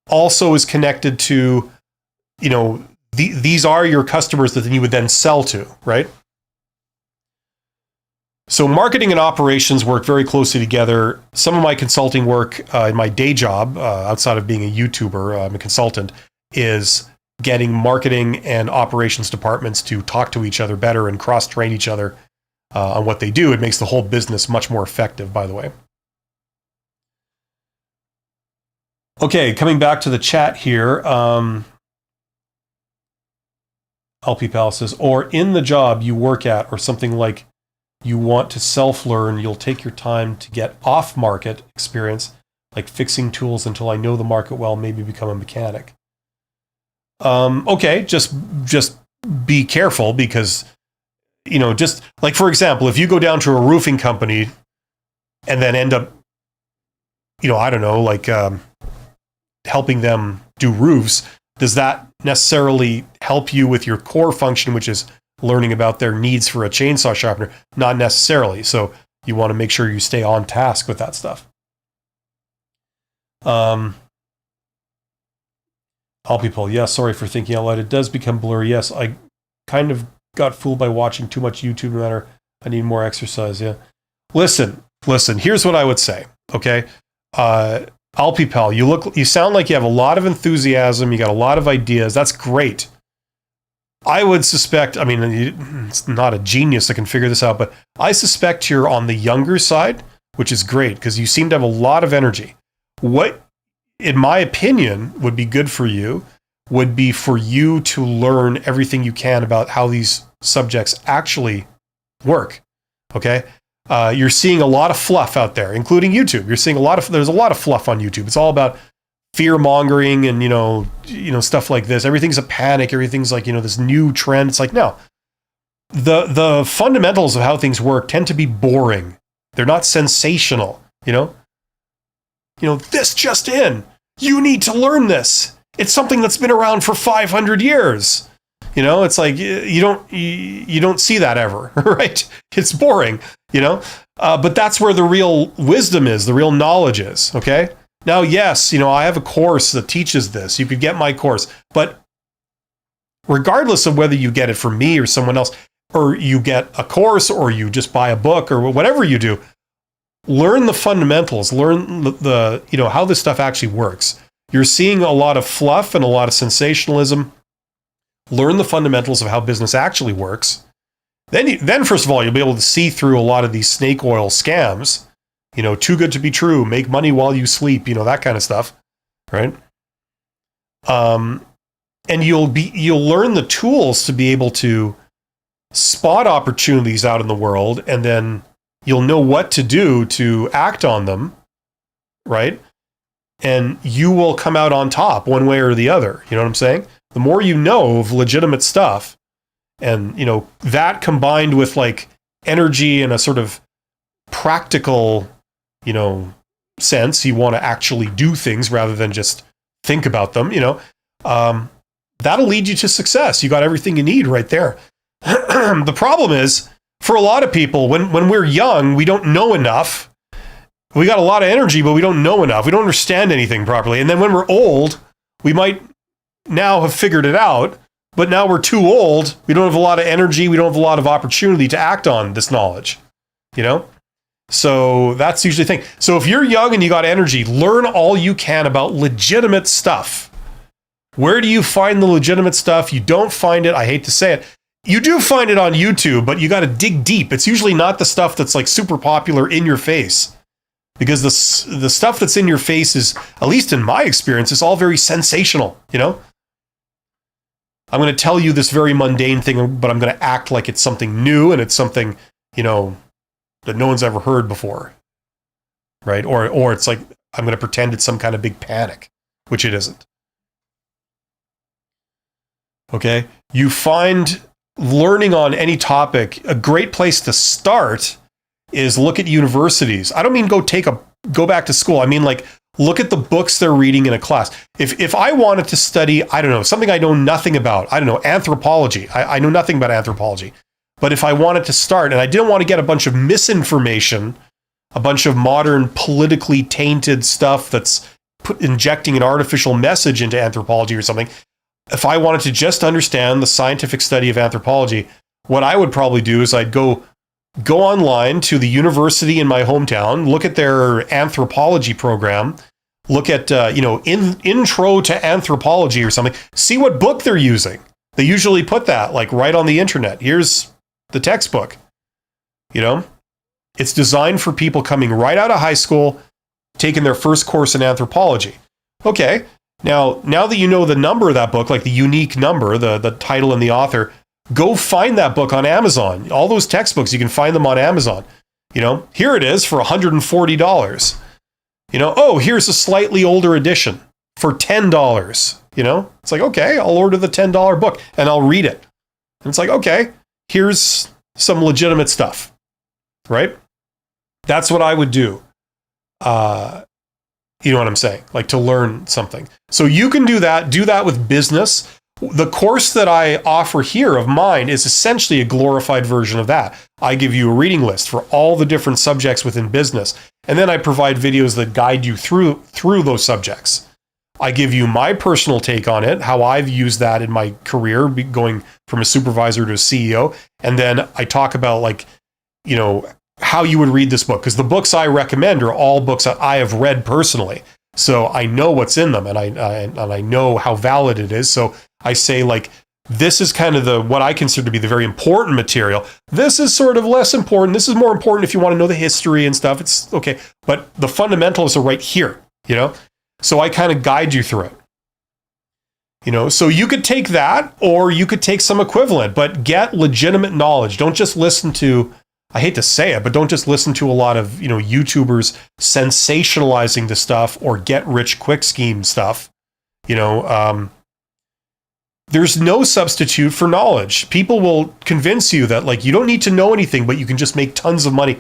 also is connected to, these are your customers that you would then sell to, right? So marketing and operations work very closely together. Some of my consulting work in my day job, outside of being a YouTuber, I'm a consultant, is getting marketing and operations departments to talk to each other better and cross-train each other on what they do. It makes the whole business much more effective, by the way. Okay, coming back to the chat here. LP Pal says, or in the job you work at, or something like you want to self-learn, you'll take your time to get off-market experience, like fixing tools until I know the market well, maybe become a mechanic. Okay, just be careful because, just like, for example, if you go down to a roofing company and then end up, I don't know, helping them do roofs, does that necessarily help you with your core function, which is learning about their needs for a chainsaw sharpener? Not necessarily. So you want to make sure you stay on task with that stuff. All people, yeah, sorry for thinking out loud. It does become blurry. Yes, I kind of got fooled by watching too much YouTube, no matter. I need more exercise, yeah. Listen, here's what I would say. Okay. Alpi pal, you sound like you have a lot of enthusiasm. You got a lot of ideas. That's great. I would suspect, I mean, it's not a genius that can figure this out, but I suspect you're on the younger side, which is great because you seem to have a lot of energy. What, in my opinion, would be good for you would be for you to learn everything you can about how these subjects actually work. Okay? You're seeing a lot of fluff out there, including YouTube. You're seeing there's a lot of fluff on YouTube. It's all about fear mongering and, you know, stuff like this. Everything's a panic. Everything's like, this new trend. It's like, no, the fundamentals of how things work tend to be boring. They're not sensational, this just in, you need to learn this. It's something that's been around for 500 years. It's like, you don't see that ever, right? It's boring, but that's where the real wisdom is, the real knowledge is. Okay. Now, yes, I have a course that teaches this. You could get my course, but regardless of whether you get it from me or someone else, or you get a course or you just buy a book or whatever you do, learn the fundamentals, learn the how this stuff actually works. You're seeing a lot of fluff and a lot of sensationalism. Learn the fundamentals of how business actually works. Then first of all, you'll be able to see through a lot of these snake oil scams. Too good to be true, make money while you sleep, that kind of stuff, right? And you'll learn the tools to be able to spot opportunities out in the world, and then you'll know what to do to act on them, right? And you will come out on top one way or the other. You know what I'm saying? The more you know of legitimate stuff, and that combined with like energy and a sort of practical sense, you want to actually do things rather than just think about them, that'll lead you to success. You got everything you need right there. The problem is, for a lot of people, when we're young, we don't know enough. We got a lot of energy, but we don't know enough. We don't understand anything properly. And then when we're old, we might now have figured it out, but now we're too old. We don't have a lot of energy. We don't have a lot of opportunity to act on this knowledge, So that's usually the thing. So if you're young and you got energy, learn all you can about legitimate stuff. Where do you find the legitimate stuff? You don't find it, I hate to say it, you do find it on YouTube, but you got to dig deep. It's usually not the stuff that's like super popular in your face, because the stuff that's in your face is, at least in my experience, is all very sensational. I'm going to tell you this very mundane thing, but I'm going to act like it's something new and it's something, that no one's ever heard before, right? Or it's like, I'm going to pretend it's some kind of big panic, which it isn't. Okay? You find learning on any topic, a great place to start is look at universities. I don't mean go back to school. I mean, like, look at the books they're reading in a class. If I wanted to study, I don't know, something I know nothing about, I don't know, anthropology. I know nothing about anthropology. But if I wanted to start, and I didn't want to get a bunch of misinformation, a bunch of modern politically tainted stuff that's injecting an artificial message into anthropology or something, if I wanted to just understand the scientific study of anthropology, what I would probably do is I'd go online to the university in my hometown, look at their anthropology program, look at, intro to anthropology or something, see what book they're using. They usually put that like right on the internet. Here's the textbook. It's designed for people coming right out of high school, taking their first course in anthropology. Okay, now that you know the number of that book, like the unique number, the title and the author, go find that book on Amazon. All those textbooks, you can find them on Amazon. Here it is for $140. Oh, here's a slightly older edition for $10. It's like, okay, I'll order the $10 book and I'll read it. And it's like, okay, here's some legitimate stuff, right? That's what I would do. You know what I'm saying? Like, to learn something. So you can do that with business. The course that I offer here of mine is essentially a glorified version of that. I give you a reading list for all the different subjects within business, and then I provide videos that guide you through those subjects. I give you my personal take on it, how I've used that in my career, going from a supervisor to a CEO. And then I talk about, like, how you would read this book, because the books I recommend are all books that I have read personally. So I know what's in them, and I know how valid it is. So I say, like, this is kind of what I consider to be the very important material. This is sort of less important. This is more important if you want to know the history and stuff. It's okay. But the fundamentals are right here, you know? So I kind of guide you through it. You know, so you could take that, or you could take some equivalent, but get legitimate knowledge. Don't just listen to, I hate to say it, but don't just listen to a lot of, you know, YouTubers sensationalizing the stuff or get rich quick scheme stuff. You know, there's no substitute for knowledge. People will convince you that, like, you don't need to know anything, but you can just make tons of money.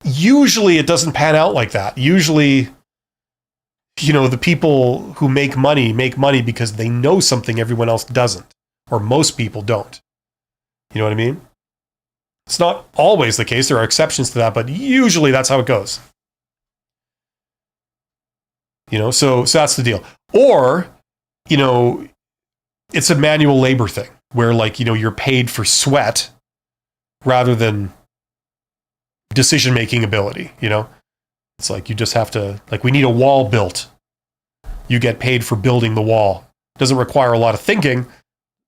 Usually it doesn't pan out like that. Usually, you know, the people who make money because they know something everyone else doesn't, or most people don't. You know what I mean? It's not always the case. There are exceptions to that, but usually that's how it goes. You know, so that's the deal. Or, you know, it's a manual labor thing where, like, you know, you're paid for sweat rather than decision-making ability, you know? It's like you just have to, like, we need a wall built. You get paid for building the wall. Doesn't require a lot of thinking,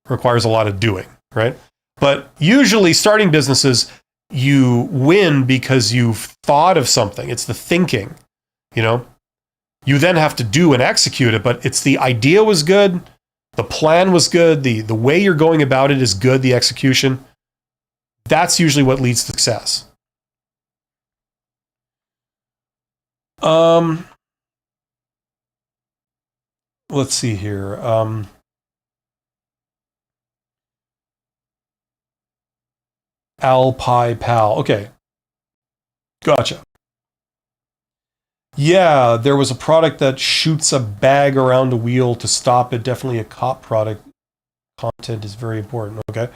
requires a lot of doing, right? But usually starting businesses, you win because you've thought of something. It's the thinking, you know? You then have to do and execute it, but it's the idea was good, the plan was good, the way you're going about it is good, the execution. That's usually what leads to success. Let's see here. Alpi Pal. Okay. Gotcha. Yeah, there was a product that shoots a bag around a wheel to stop it. Definitely a cop product. Content is very important. Okay.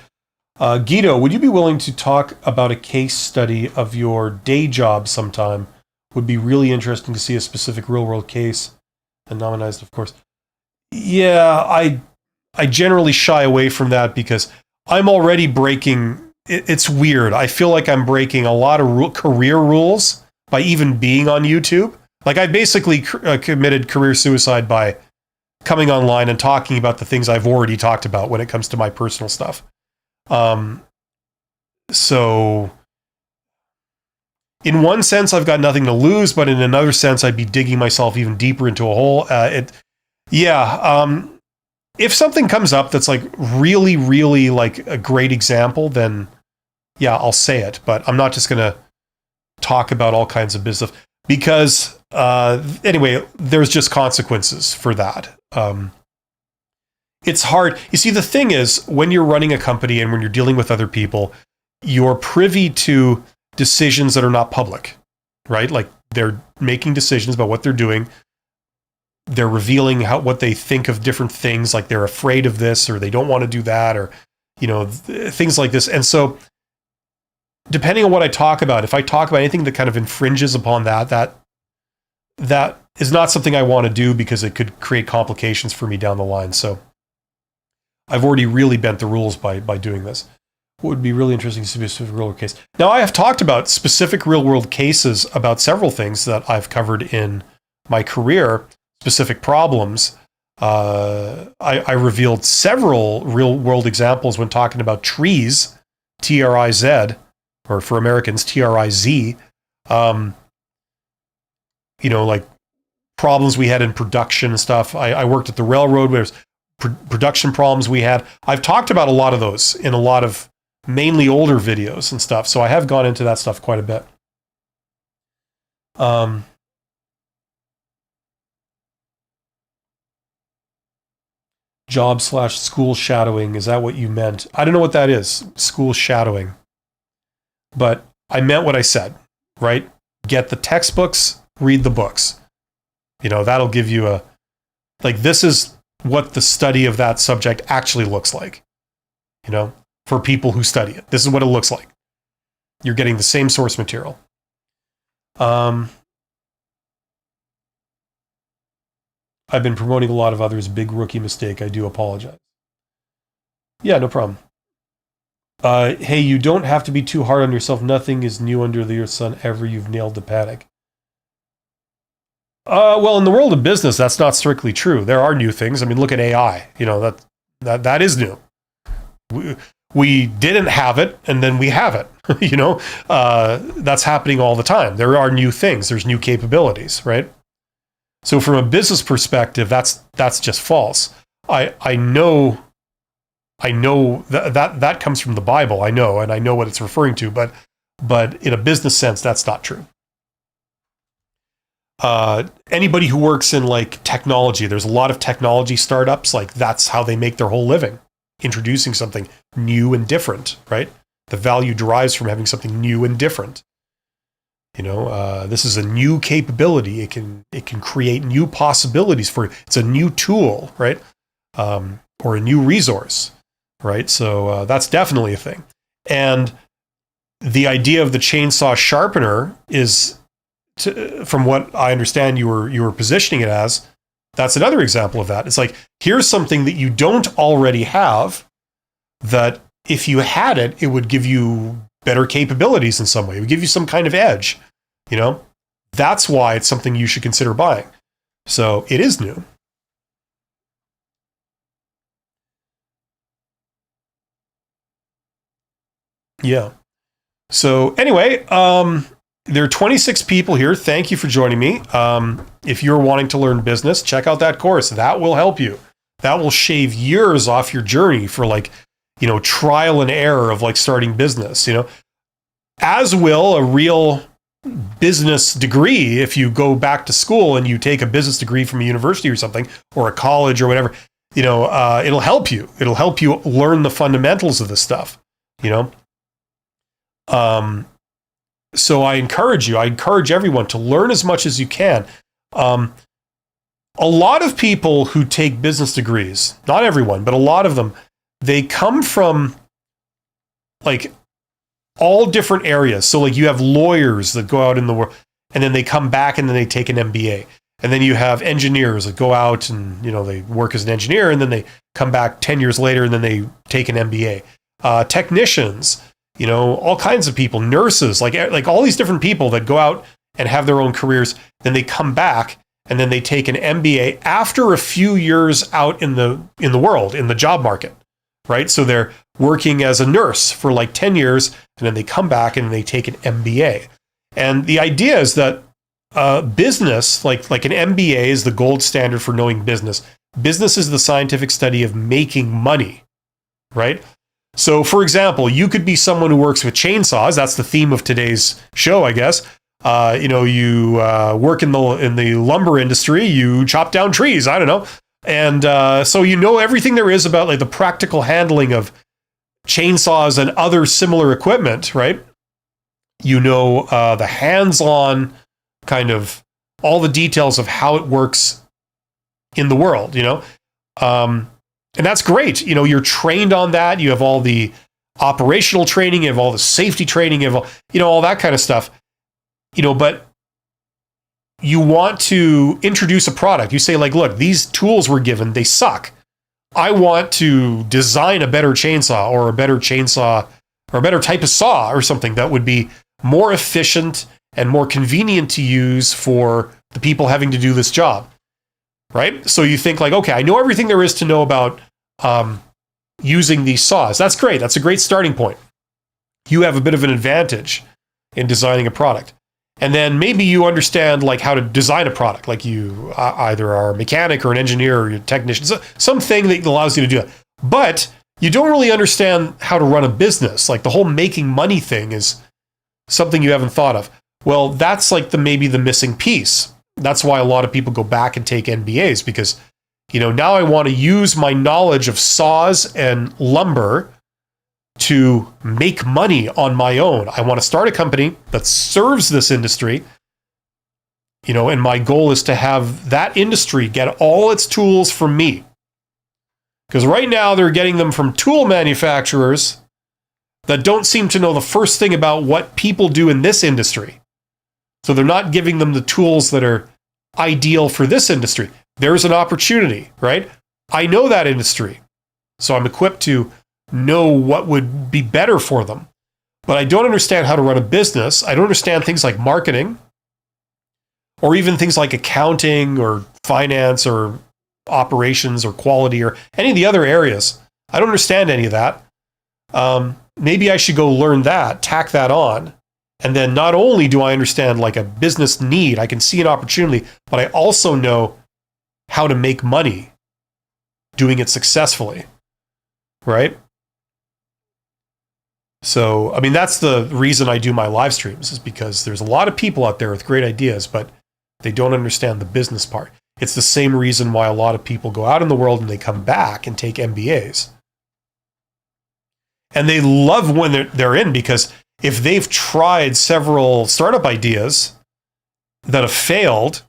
Guido, would you be willing to talk about a case study of your day job sometime? Would be really interesting to see a specific real world case. Anonymized, of course. Yeah, I generally shy away from that because I'm already breaking. It's weird. I feel like I'm breaking a lot of career rules by even being on YouTube. Like, I basically committed career suicide by coming online and talking about the things I've already talked about when it comes to my personal stuff. So in one sense, I've got nothing to lose, but in another sense, I'd be digging myself even deeper into a hole. If something comes up that's like really, really like a great example, then yeah, I'll say it. But I'm not just going to talk about all kinds of business because anyway, there's just consequences for that. It's hard. You see, the thing is, when you're running a company and when you're dealing with other people, you're privy to decisions that are not public, right? Like, they're making decisions about what they're doing. They're revealing what they think of different things, like they're afraid of this or they don't want to do that, or, you know, things like this. And so depending on what I talk about, if I talk about anything that kind of infringes upon that is not something I want to do because it could create complications for me down the line. So I've already really bent the rules by doing this. What would be really interesting to see a specific real world case. Now, I have talked about specific real world cases about several things that I've covered in my career, specific problems. I revealed several real world examples when talking about trees, TRIZ, or for Americans, TRIZ. You know, like problems we had in production and stuff. I worked at the railroad where there's production problems we had. I've talked about a lot of those in a lot of mainly older videos and stuff. So I have gone into that stuff quite a bit. Job/school shadowing. Is that what you meant? I don't know what that is. School shadowing. But I meant what I said, right? Get the textbooks, read the books. You know, that'll give you this is what the study of that subject actually looks like. You know, for people who study it. This is what it looks like. You're getting the same source material. I've been promoting a lot of others. Big rookie mistake. I do apologize. Yeah, no problem. Hey, you don't have to be too hard on yourself. Nothing is new under the sun ever. You've nailed the panic. Well, in the world of business, that's not strictly true. There are new things. I mean, look at AI. That is new. We didn't have it, and then we have it. That's happening all the time. There are new things. There's new capabilities, right? So from a business perspective, that's just false. I know that comes from the Bible. I know, and I know what it's referring to, but in a business sense, that's not true. Anybody who works in like technology, there's a lot of technology startups, like that's how they make their whole living, introducing something new and different, right? The value derives from having something new and different. This is a new capability. It can create new possibilities it's a new tool, right? Or a new resource, right? So that's definitely a thing. And the idea of the chainsaw sharpener is, from what I understand, you were positioning it as, that's another example of that. It's like, here's something that you don't already have, that if you had it, it would give you better capabilities in some way. It would give you some kind of edge. That's why it's something you should consider buying. So it is new. Yeah. So anyway, there are 26 people here. Thank you for joining me. If you're wanting to learn business, check out that course. That will help you. That will shave years off your journey for trial and error of like starting business, as will a real business degree. If you go back to school and you take a business degree from a university or something, or a college or whatever, it'll help you. It'll help you learn the fundamentals of this stuff, So I encourage everyone to learn as much as you can. A lot of people who take business degrees, not everyone, but a lot of them, they come from like all different areas. So like you have lawyers that go out in the world and then they come back and then they take an MBA. And then you have engineers that go out and, they work as an engineer and then they come back 10 years later and then they take an MBA. Technicians, all kinds of people, nurses, like all these different people that go out and have their own careers. Then they come back and then they take an MBA after a few years out in the world, in the job market, right? So they're working as a nurse for like 10 years and then they come back and they take an MBA. And the idea is that business, like an MBA is the gold standard for knowing business. Business is the scientific study of making money, right? So, for example, you could be someone who works with chainsaws. That's the theme of today's show, I guess. You work in the lumber industry. You chop down trees. I don't know, and so everything there is about like the practical handling of chainsaws and other similar equipment, right? The hands-on kind of all the details of how it works in the world. And that's great. You're trained on that. You have all the operational training, you have all the safety training, you have all that kind of stuff. But you want to introduce a product. You say like, look, these tools we're given, they suck. I want to design a better chainsaw or a better type of saw or something that would be more efficient and more convenient to use for the people having to do this job. Right? So you think like, okay, I know everything there is to know about using these saws. That's great. That's a great starting point. You have a bit of an advantage in designing a product. And then maybe you understand like how to design a product, like you either are a mechanic or an engineer or a technician, something that allows you to do that. But you don't really understand how to run a business. Like the whole making money thing is something you haven't thought of. Well, that's like maybe the missing piece. That's why a lot of people go back and take MBAs because, now I want to use my knowledge of saws and lumber to make money on my own. I want to start a company that serves this industry, and my goal is to have that industry get all its tools from me. Because right now they're getting them from tool manufacturers that don't seem to know the first thing about what people do in this industry. So they're not giving them the tools that are ideal for this industry. There's an opportunity, right? I know that industry. So I'm equipped to know what would be better for them. But I don't understand how to run a business. I don't understand things like marketing or even things like accounting or finance or operations or quality or any of the other areas. I don't understand any of that. Maybe I should go learn that, tack that on. And then not only do I understand like a business need, I can see an opportunity, but I also know how to make money doing it successfully, right? So, I mean, that's the reason I do my live streams, is because there's a lot of people out there with great ideas, but they don't understand the business part. It's the same reason why a lot of people go out in the world and they come back and take MBAs. And they love when they're in, because if they've tried several startup ideas that have failed,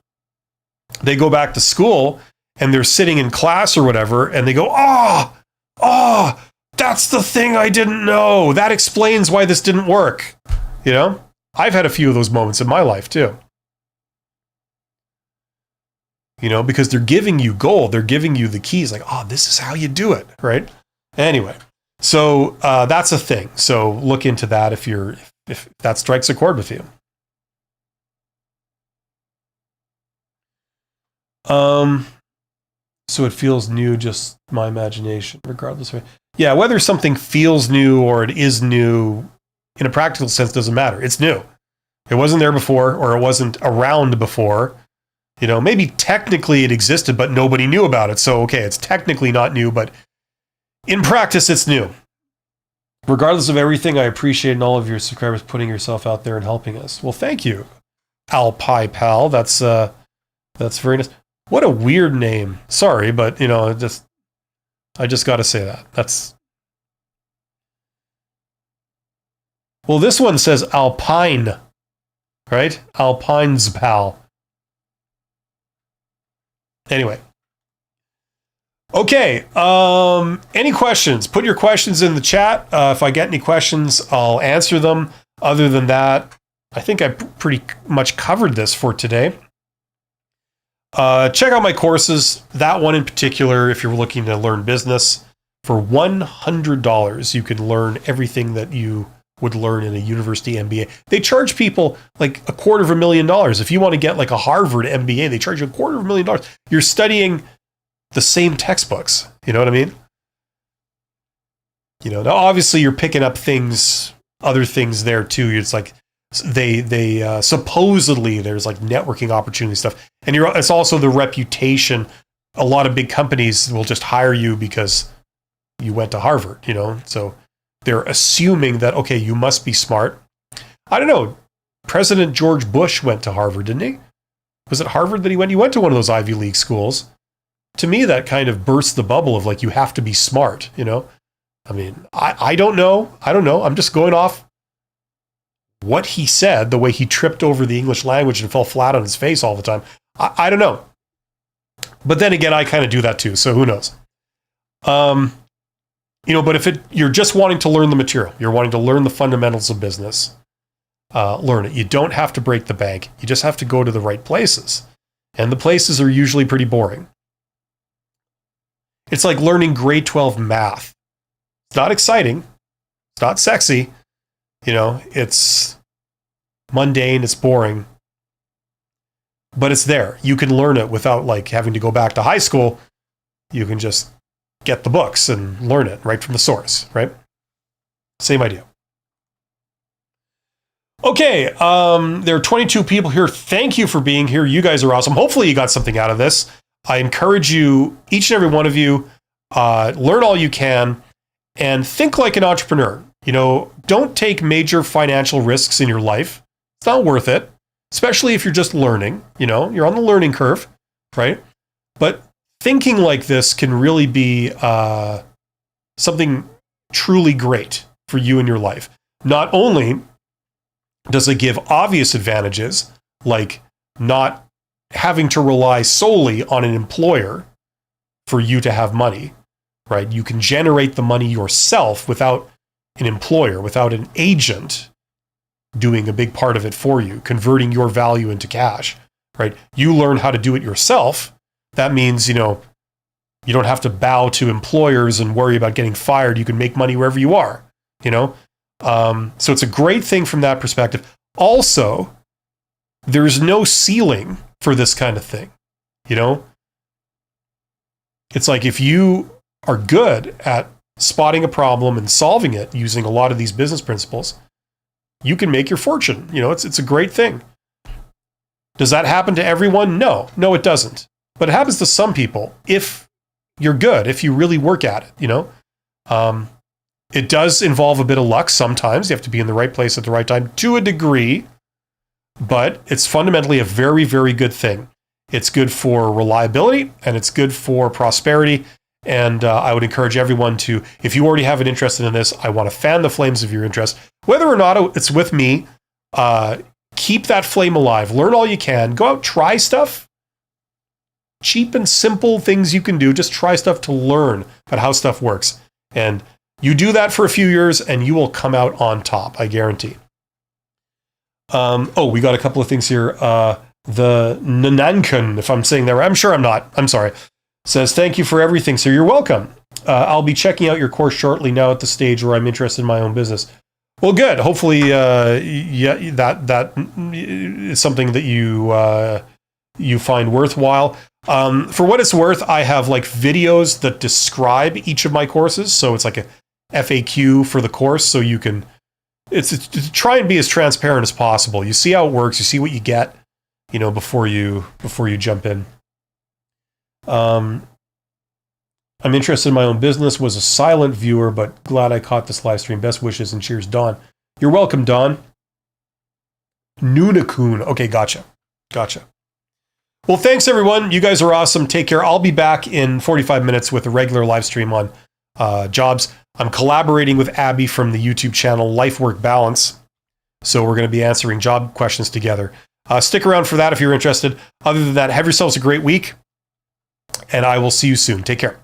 they go back to school and they're sitting in class or whatever, and they go, that's the thing I didn't know. That explains why this didn't work. You know, I've had a few of those moments in my life too. You know, because they're giving you gold. They're giving you the keys. Like, this is how you do it, right? Anyway, so that's a thing. So look into that if that strikes a chord with you. So it feels new, just my imagination, regardless of... Yeah, whether something feels new or it is new in a practical sense doesn't matter. It's new. It wasn't there before, or it wasn't around before. You know, maybe technically it existed, but nobody knew about it. So, okay, it's technically not new, but in practice, it's new. Regardless of everything, I appreciate all of your subscribers putting yourself out there and helping us. Well, thank you, Alpi Pal. That's very nice. What a weird name. Sorry, but you know, I just got to say that. Well, this one says Alpine, right? Alpine's Pal. Anyway. Okay. Any questions? Put your questions in the chat. If I get any questions, I'll answer them. Other than that, I think I pretty much covered this for today. Check out my courses. That one in particular, if you're looking to learn business, for $100, you can learn everything that you would learn in a university MBA. They charge people like $250,000. If you want to get like a Harvard MBA, they charge you $250,000. You're studying the same textbooks. You know what I mean? You know, now obviously you're picking up other things there too. It's like they supposedly there's like networking opportunity stuff, and it's also the reputation. A lot of big companies will just hire you because you went to Harvard, you know, so they're assuming that, okay, you must be smart. I don't know. President George Bush went to Harvard, didn't he? Was it Harvard that he went? He went to one of those Ivy League schools. To me, that kind of bursts the bubble of like, you have to be smart, you know? I mean, I don't know. I'm just going off what he said, the way he tripped over the English language and fell flat on his face all the time. I don't know. But then again, I kind of do that too, so who knows? You know, but if you're just wanting to learn the material, you're wanting to learn the fundamentals of business, learn it. You don't have to break the bank. You just have to go to the right places. And the places are usually pretty boring. It's like learning grade 12 math. It's not exciting. It's not sexy. You know, it's mundane, it's boring. But it's there. You can learn it without like having to go back to high school. You can just get the books and learn it right from the source, right? Same idea. Okay, there are 22 people here. Thank you for being here. You guys are awesome. Hopefully you got something out of this. I encourage you, each and every one of you, learn all you can and think like an entrepreneur. You know, don't take major financial risks in your life. It's not worth it, especially if you're just learning. You know, you're on the learning curve, right? But thinking like this can really be something truly great for you in your life. Not only does it give obvious advantages, like not having to rely solely on an employer for you to have money, right? You can generate the money yourself without an employer, without an agent doing a big part of it for you, converting your value into cash, right? You learn how to do it yourself. That means, you know, You don't have to bow to employers and worry about getting fired. You can make money wherever you are, you know? So it's a great thing from that perspective. Also, there's no ceiling for this kind of thing, you know? It's like if you are good at spotting a problem and solving it using a lot of these business principles, you can make your fortune. You know, it's a great thing. Does that happen to everyone? No, it doesn't. But it happens to some people if you're good, if you really work at it, you know? It does involve a bit of luck sometimes. You have to be in the right place at the right time to a degree, but it's fundamentally a very, very good thing. It's good for reliability and it's good for prosperity. And I would encourage everyone to, if you already have an interest in this, I want to fan the flames of your interest. Whether or not it's with me, keep that flame alive. Learn all you can. Go out, try stuff. Cheap and simple things you can do. Just try stuff to learn about how stuff works. And you do that for a few years and you will come out on top, I guarantee. We got a couple of things here. The Nanankan, if I'm saying that right, I'm sure I'm not. I'm sorry. Says, thank you for everything, sir. You're welcome. I'll be checking out your course shortly now at the stage where I'm interested in my own business. Well, good. Hopefully, that is something that you find worthwhile. For what it's worth, I have like videos that describe each of my courses. So it's like a FAQ for the course. So you can, it's try and be as transparent as possible. You see how it works. You see what you get, you know, before you jump in. I'm interested in my own business, was a silent viewer, but glad I caught this live stream. Best wishes and cheers, Don. You're welcome, Don. Nunakun. Okay, gotcha. Well, thanks, everyone. You guys are awesome. Take care. I'll be back in 45 minutes with a regular live stream on jobs. I'm collaborating with Abby from the YouTube channel Life Work Balance. So we're going to be answering job questions together. Stick around for that if you're interested. Other than that, have yourselves a great week. And I will see you soon. Take care.